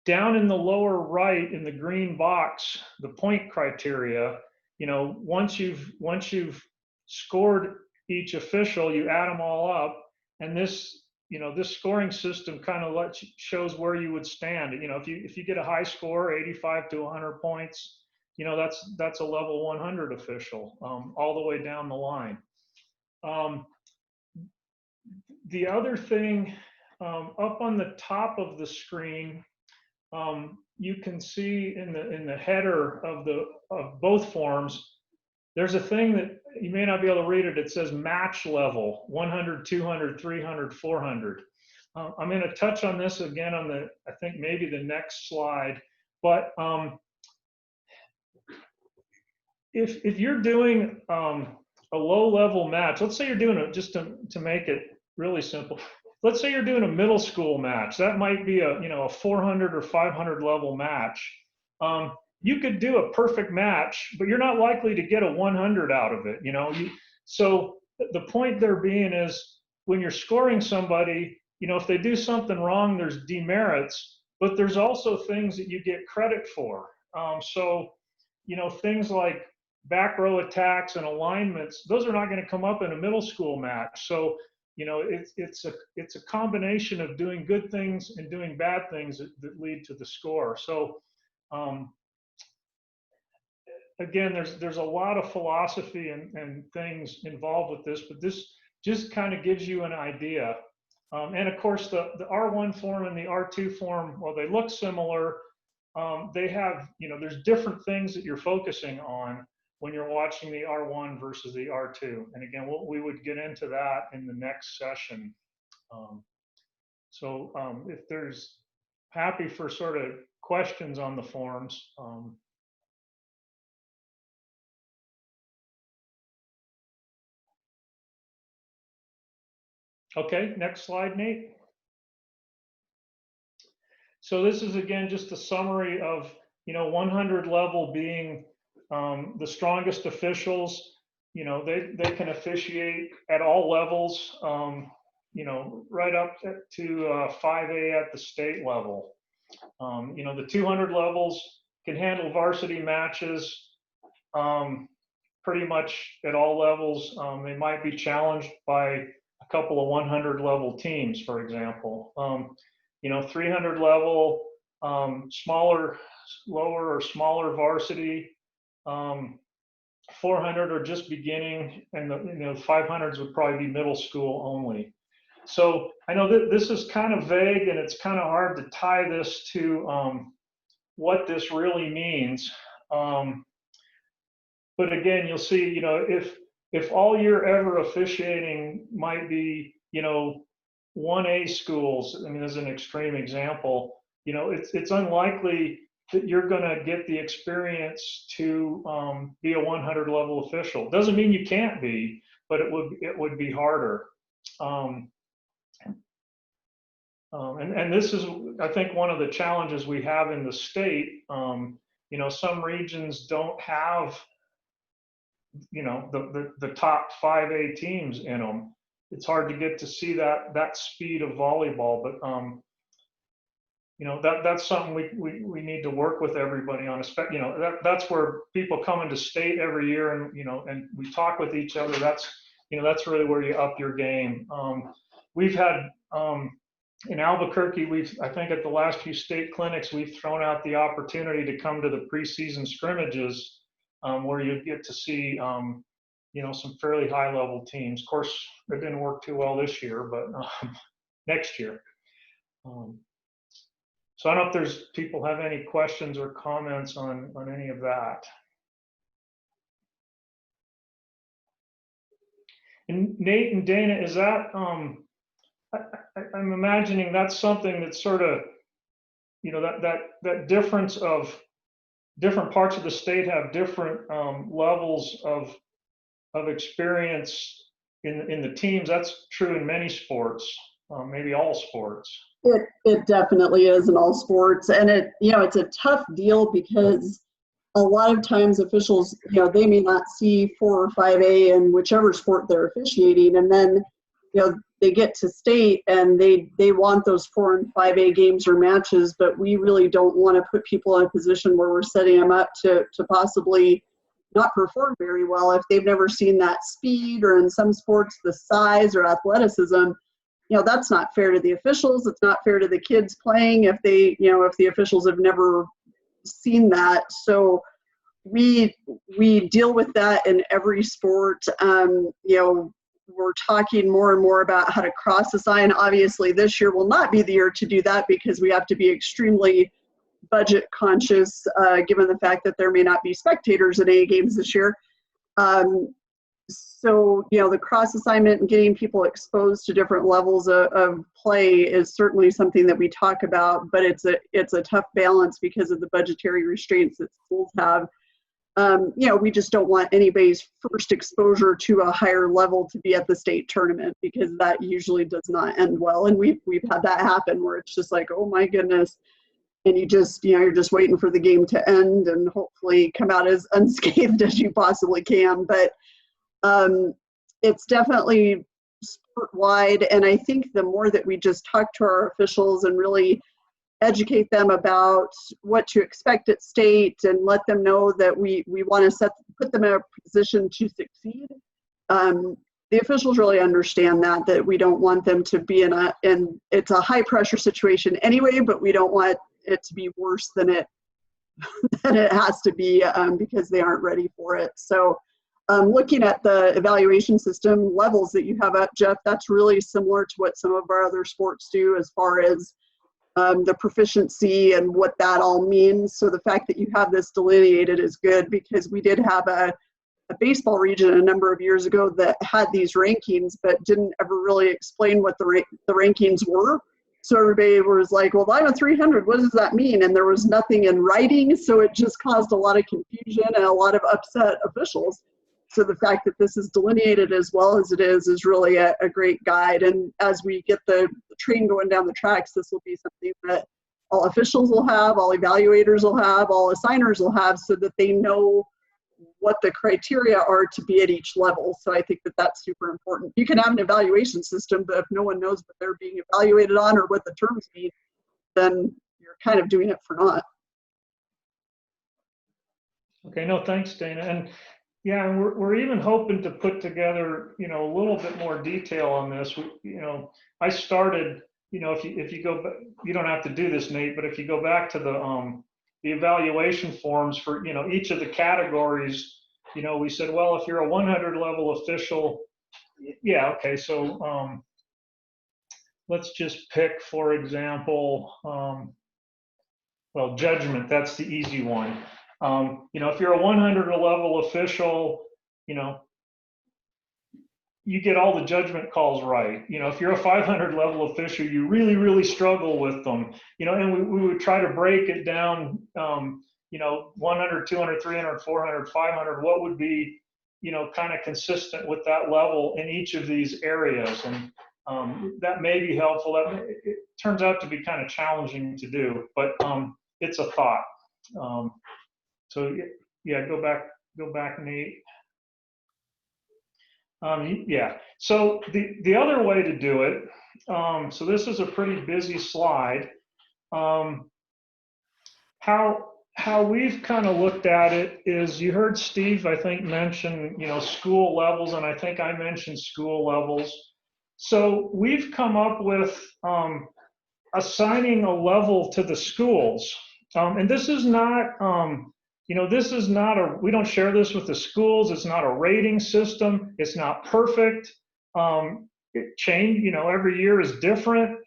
Down in the lower right in the green box, the point criteria, you know, once you've scored each official, you add them all up, and this, you know, this scoring system kind of shows where you would stand. You know, if you get a high score, 85 to 100 points, you know, that's a level 100 official, all the way down the line. The other thing, up on the top of the screen, you can see in the header of both forms, there's a thing that you may not be able to read it. It says match level, 100, 200, 300, 400. I'm going to touch on this again on I think maybe the next slide. But if you're doing a low-level match, let's say you're doing it, just to make it really simple, let's say you're doing a middle school match. That might be a 400 or 500 level match. You could do a perfect match, but you're not likely to get a 100 out of it. You know, so the point there being is, when you're scoring somebody, you know, if they do something wrong, there's demerits, but there's also things that you get credit for. So, you know, things like back row attacks and alignments, those are not going to come up in a middle school match. So, you know, it's a combination of doing good things and doing bad things that lead to the score. So again, there's a lot of philosophy and things involved with this, but just kind of gives you an idea. And of course, the R1 form and the R2 form, well, they look similar. They have, there's different things that you're focusing on when you're watching the R1 versus the R2. And again, we would get into that in the next session. So if there's happy for sort of questions on the forms. Okay, next slide, Nate. So this is, again, just a summary of, 100 level being the strongest officials. They can officiate at all levels, right up to 5A at the state level. The 200 levels can handle varsity matches pretty much at all levels. They might be challenged by a couple of 100 level teams, for example. 300 level, lower or smaller varsity, 400 are just beginning, and the 500s would probably be middle school only. So I know that this is kind of vague, and it's kind of hard to tie this to what this really means. But again, you'll see, if all you're ever officiating might be, 1A schools, I mean, as an extreme example, it's unlikely that you're going to get the experience to be a 100 level official. Doesn't mean you can't be, but it would be harder. And this is, I think, one of the challenges we have in the state. Some regions don't have, the top 5A teams in them. It's hard to get to see that speed of volleyball, but that's something we need to work with everybody on. That's where people come into state every year, and we talk with each other. That's really where you up your game. We've had in Albuquerque, I think at the last few state clinics, we've thrown out the opportunity to come to the preseason scrimmages, where you get to see some fairly high level teams. Of course, it didn't work too well this year, but next year. So I don't know if there's people have any questions or comments on any of that. And Nate and Dana, is that, I'm imagining that's something that's sort of, that difference of different parts of the state have different levels of experience in the teams. That's true in many sports, maybe all sports. It definitely is in all sports, and it's a tough deal because a lot of times officials, they may not see 4 or 5A in whichever sport they're officiating, and then they get to state and they want those 4 and 5A games or matches, but we really don't want to put people in a position where we're setting them up to possibly not perform very well if they've never seen that speed, or in some sports the size or athleticism. That's not fair to the officials. It's not fair to the kids playing if the officials have never seen that. So we deal with that in every sport. We're talking more and more about how to cross assign. Obviously, this year will not be the year to do that because we have to be extremely budget conscious, given the fact that there may not be spectators at any games this year. So, the cross assignment and getting people exposed to different levels of play is certainly something that we talk about, but it's a tough balance because of the budgetary restraints that schools have. We just don't want anybody's first exposure to a higher level to be at the state tournament, because that usually does not end well. And we've had that happen where it's just like, oh my goodness. And you're just waiting for the game to end and hopefully come out as unscathed as you possibly can. But it's definitely sport-wide, and I think the more that we just talk to our officials and really educate them about what to expect at state and let them know that we want to put them in a position to succeed, the officials really understand that we don't want them to be in it's a high pressure situation anyway, but we don't want it to be worse than it has to be, because they aren't ready for it. So looking at the evaluation system levels that you have up, Jeff, that's really similar to what some of our other sports do as far as the proficiency and what that all means. So the fact that you have this delineated is good, because we did have a baseball region a number of years ago that had these rankings, but didn't ever really explain what the rankings were. So everybody was like, well, I'm a 300, what does that mean? And there was nothing in writing, so it just caused a lot of confusion and a lot of upset officials. So the fact that this is delineated as well as it is really a great guide. And as we get the train going down the tracks, this will be something that all officials will have, all evaluators will have, all assigners will have, so that they know what the criteria are to be at each level. So I think that that's super important. You can have an evaluation system, but if no one knows what they're being evaluated on or what the terms mean, then you're kind of doing it for naught. Okay, no, thanks, Dana. And yeah, and we're even hoping to put together, you know, a little bit more detail on this. You know, I started, you know, if you go back, you don't have to do this, Nate, but if you go back to the evaluation forms for, you know, each of the categories, you know, we said, well, if you're a 100 level official, yeah, okay, so let's just pick, for example, well, judgment, that's the easy one. You know, if you're a 100 level official, you know, you get all the judgment calls right. You know, if you're a 500 level official, you really, really struggle with them. You know, and we would try to break it down, you know, 100, 200, 300, 400, 500, what would be, you know, kind of consistent with that level in each of these areas. And that may be helpful. It turns out to be kind of challenging to do, but it's a thought. So yeah, go back, Nate. Yeah, so the other way to do it, so this is a pretty busy slide. How we've kind of looked at it is, you heard Steve, I think, mention, you know, school levels, and I think I mentioned school levels. So we've come up with assigning a level to the schools. And this is not, you know, this is not we don't share this with the schools. It's not a rating system. It's not perfect. It change, you know, every year is different,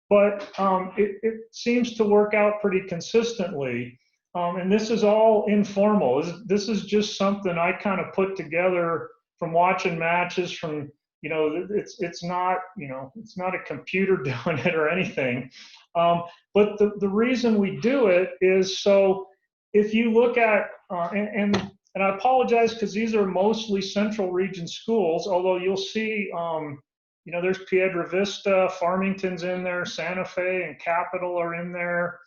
but it seems to work out pretty consistently. And this is all informal. This is just something I kind of put together from watching matches, from, you know, it's not, you know, it's not a computer doing it or anything. But the reason we do it is, so if you look at, and I apologize because these are mostly Central Region schools, although you'll see, you know, there's Piedra Vista, Farmington's in there, Santa Fe and Capital are in there.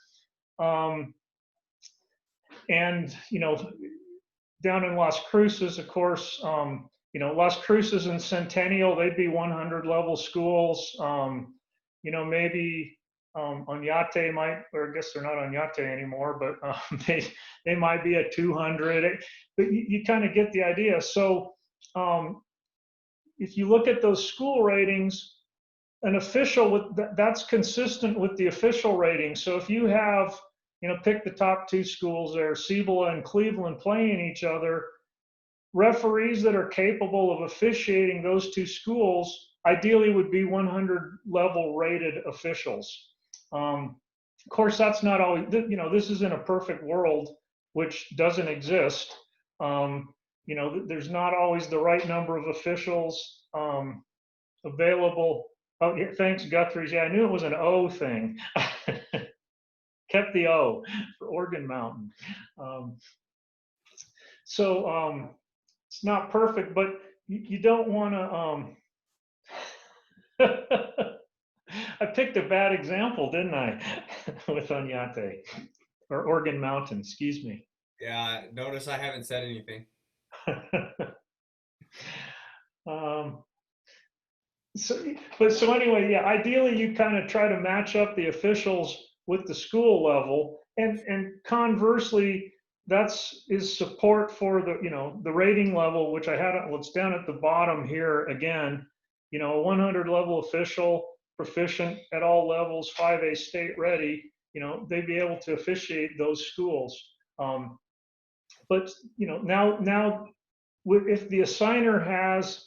And, you know, down in Las Cruces, of course, you know, Las Cruces and Centennial, they'd be 100 level schools. You know, maybe Oñate might, or I guess they're not Oñate anymore, but they might be at 200. But you kind of get the idea. So if you look at those school ratings, an official that's consistent with the official rating. So if you have, you know, pick the top two schools there, Cibola and Cleveland, playing each other, referees that are capable of officiating those two schools ideally would be 100 level rated officials. Of course, that's not always, you know, this is in a perfect world, which doesn't exist. You know, there's not always the right number of officials available. Oh, yeah, thanks, Guthries. Yeah, I knew it was an O thing. Kept the O for Organ Mountain. So it's not perfect, but you don't want to. I picked a bad example, didn't I, with Oñate, or Organ Mountain, excuse me. Yeah, notice I haven't said anything. So anyway, yeah, ideally you kind of try to match up the officials with the school level, and conversely, is support for the, you know, the rating level, which I had, well, it's down at the bottom here again, you know, a 100 level official, proficient at all levels, 5A state ready, you know, they'd be able to officiate those schools. But, you know, now if the assigner has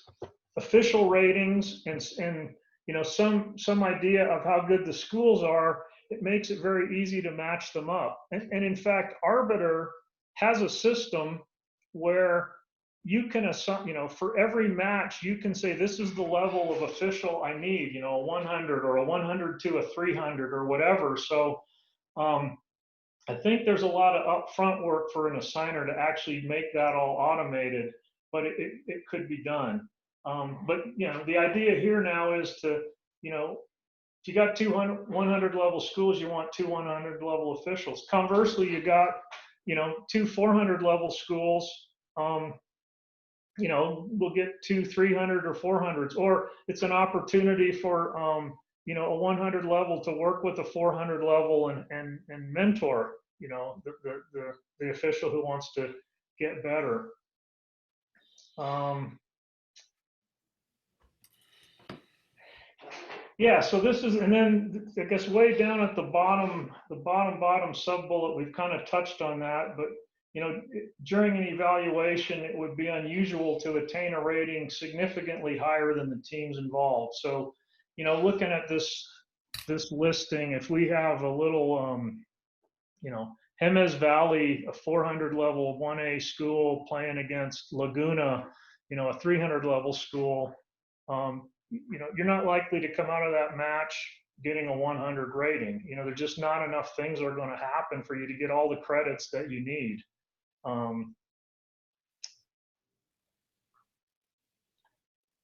official ratings and you know, some idea of how good the schools are, it makes it very easy to match them up. And in fact, Arbiter has a system where you can assign, you know, for every match, you can say, this is the level of official I need, you know, a 100 or a 100 to a 300 or whatever. So I think there's a lot of upfront work for an assigner to actually make that all automated, but it could be done. But, you know, the idea here now is to, you know, if you got 100 level schools, you want 2 100 level officials. Conversely, you got, you know, 2 400 level schools, you know, we'll get 2 300 or 400s, or it's an opportunity for, you know, a 100 level to work with a 400 level and mentor, you know, the official who wants to get better. Yeah, so this is, and then I guess way down at the bottom sub bullet, we've kind of touched on that, but you know, during an evaluation, it would be unusual to attain a rating significantly higher than the teams involved. So, you know, looking at this listing, if we have a little, you know, Jemez Valley, a 400 level 1A school playing against Laguna, you know, a 300 level school, you know, you're not likely to come out of that match getting a 100 rating. You know, there's just not enough things that are going to happen for you to get all the credits that you need.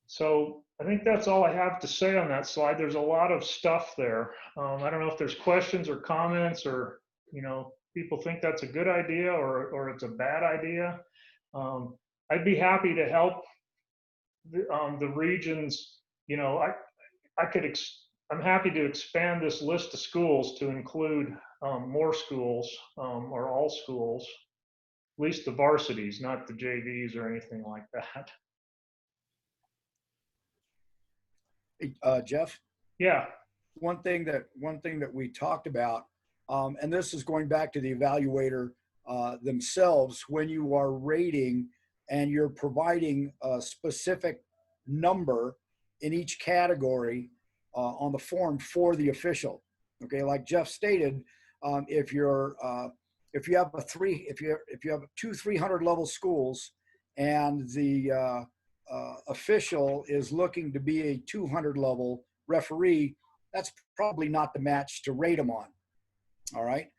So I think that's all I have to say on that slide. There's a lot of stuff there. I don't know if there's questions or comments, or, you know, people think that's a good idea or it's a bad idea. I'd be happy to help the regions. You know, I'm happy to expand this list of schools to include more schools, or all schools, at least the varsities, not the JVs or anything like that. Jeff? Yeah. One thing that we talked about, and this is going back to the evaluator themselves, when you are rating and you're providing a specific number in each category on the form for the official. Okay, like Jeff stated, if you have 2 300 level schools and the official is looking to be a 200 level referee, that's probably not the match to rate them on. All right.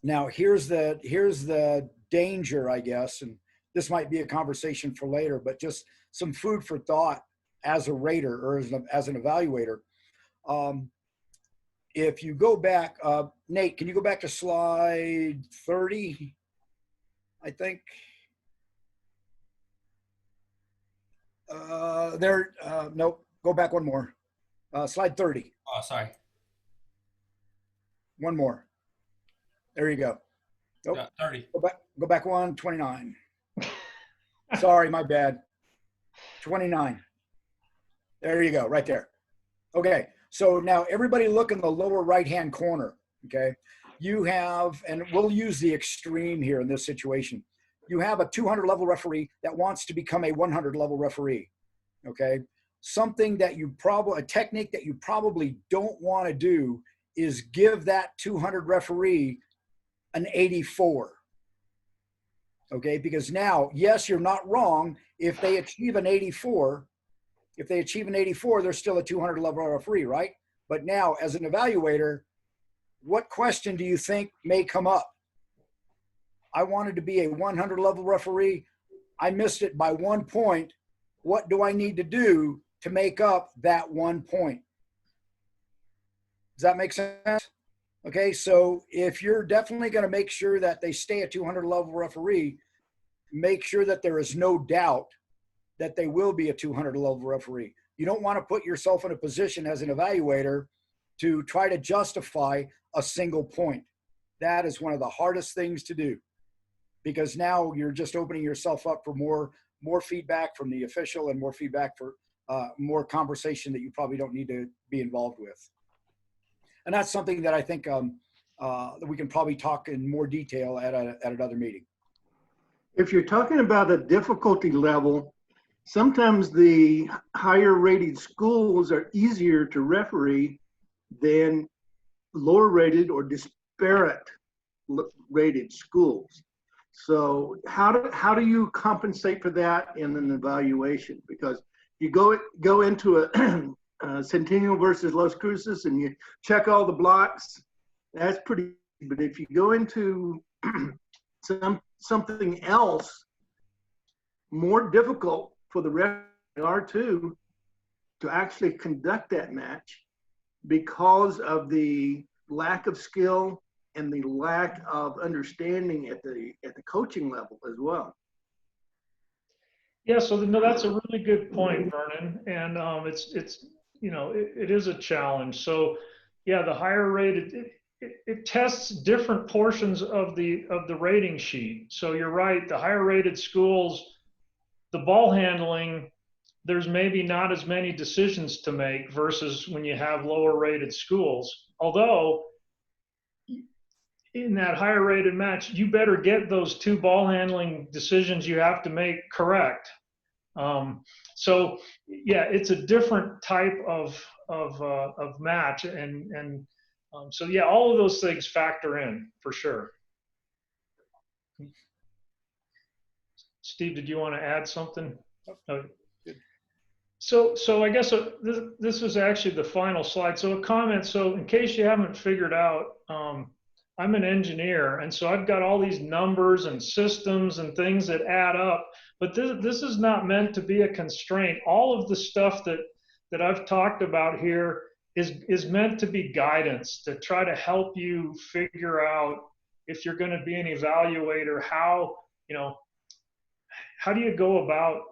Now here's the danger, I guess, and this might be a conversation for later, but just some food for thought as a rater or as an evaluator. If you go back, Nate, can you go back to slide 30? I think. Nope, go back one more. Slide 30. Oh, sorry. One more. There you go. Nope. Yeah, 30. Go back one, 29. Sorry, my bad. 29. There you go, right there. Okay, so now everybody look in the lower right-hand corner, okay? You have, and we'll use the extreme here in this situation. You have a 200 level referee that wants to become a 100 level referee, okay? Something that a technique that you probably don't want to do is give that 200 referee an 84. Okay, because now, yes, you're not wrong. If they achieve an 84, they're still a 200 level referee, right? But now, as an evaluator, what question do you think may come up? I wanted to be a 100 level referee. I missed it by 1 point. What do I need to do to make up that 1 point? Does that make sense? Okay, so if you're definitely going to make sure that they stay a 200 level referee, make sure that there is no doubt that they will be a 200 level referee. You don't want to put yourself in a position as an evaluator to try to justify a single point. That is one of the hardest things to do, because now you're just opening yourself up for more feedback from the official and more feedback for more conversation that you probably don't need to be involved with. And that's something that I think that we can probably talk in more detail at another meeting. If you're talking about a difficulty level, sometimes the higher rated schools are easier to referee than lower rated or disparate rated schools. So how do you compensate for that in an evaluation? Because you go into a Centennial versus Los Cruces and you check all the blocks, that's pretty, but if you go into something else more difficult for the referee R2 to actually conduct that match because of the lack of skill and the lack of understanding at the coaching level as well. Yeah, so no, that's a really good point, Vernon, and it's you know it is a challenge. So yeah, the higher rated it tests different portions of the rating sheet. So you're right, the higher rated schools, the ball handling, there's maybe not as many decisions to make versus when you have lower rated schools. Although in that higher rated match, you better get those 2 ball handling decisions you have to make correct. So yeah, it's a different type of match, and so yeah, all of those things factor in for sure. Steve, did you want to add something? No. So I guess this is actually the final slide. So a comment. So in case you haven't figured out, I'm an engineer, and so I've got all these numbers and systems and things that add up, but this is not meant to be a constraint. All of the stuff that I've talked about here is meant to be guidance to try to help you figure out if you're going to be an evaluator, how do you go about,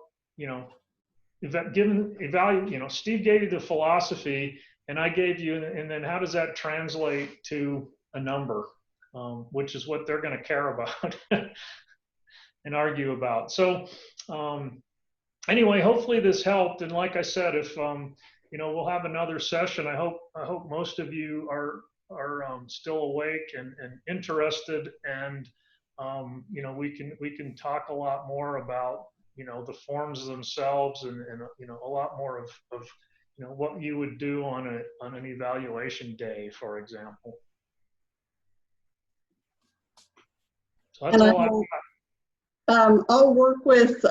Steve gave you the philosophy and I gave you, and then how does that translate to a number, which is what they're going to care about and argue about. So anyway, hopefully this helped. And like I said, if we'll have another session. I hope most of you are still awake and interested, and we can talk a lot more about the forms themselves and a lot more of what you would do on an evaluation day, for example. So that's all I've got. I'll work with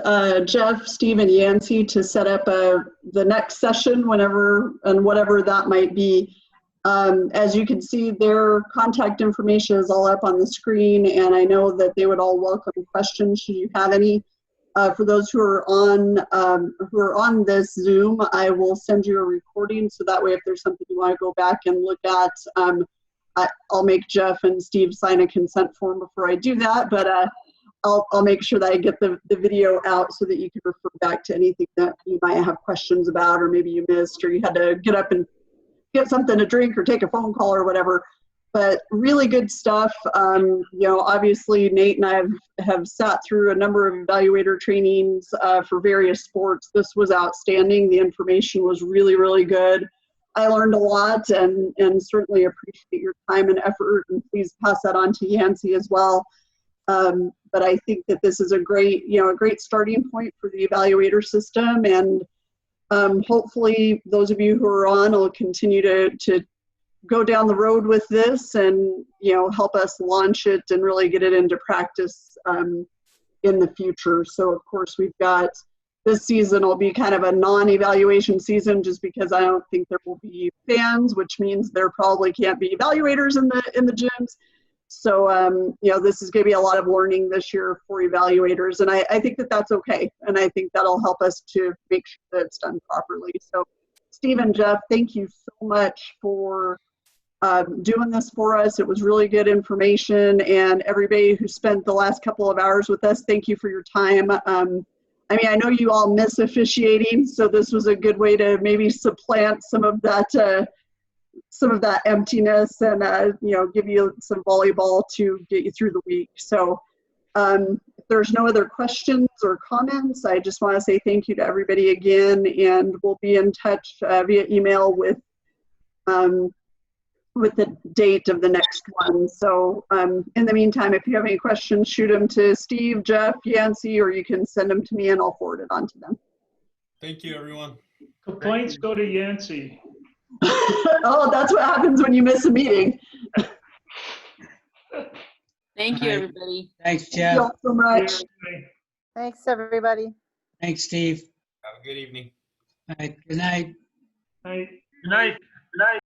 Jeff, Steve, and Yancey to set up the next session whatever that might be. As you can see, their contact information is all up on the screen, and I know that they would all welcome questions should you have any. For those who are on this Zoom, I will send you a recording, so that way if there's something you want to go back and look at, I'll make Jeff and Steve sign a consent form before I do that, but I'll make sure that I get the video out so that you can refer back to anything that you might have questions about, or maybe you missed, or you had to get up and get something to drink or take a phone call or whatever. But really good stuff. Obviously Nate and I have sat through a number of evaluator trainings for various sports. This was outstanding. The information was really, really good. I learned a lot, and certainly appreciate your time and effort, and please pass that on to Yancey as well. But I think that this is a great starting point for the evaluator system, and hopefully those of you who are on will continue to go down the road with this and help us launch it and really get it into practice in the future. So of course we've got this season will be kind of a non-evaluation season, just because I don't think there will be fans, which means there probably can't be evaluators in the gyms. So this is going to be a lot of learning this year for evaluators, and I think that that's okay, and I think that'll help us to make sure that it's done properly. So Steve and Jeff, thank you so much for doing this for us. It was really good information, and everybody who spent the last couple of hours with us, thank you for your time. I know you all miss officiating, so this was a good way to maybe supplant some of that emptiness, and give you some volleyball to get you through the week. So if there's no other questions or comments, I just want to say thank you to everybody again, and we'll be in touch via email with with the date of the next one. So in the meantime, if you have any questions, shoot them to Steve, Jeff, Yancey, or you can send them to me and I'll forward it on to them. Thank you, everyone. Complaints go to Yancey. Oh, that's what happens when you miss a meeting. Thank you, Aye. everybody. Thanks, Thank you Jeff. all so much. Thanks, everybody. Thanks, Steve. Have a good evening. All right, good night. Night. Good night. Good night.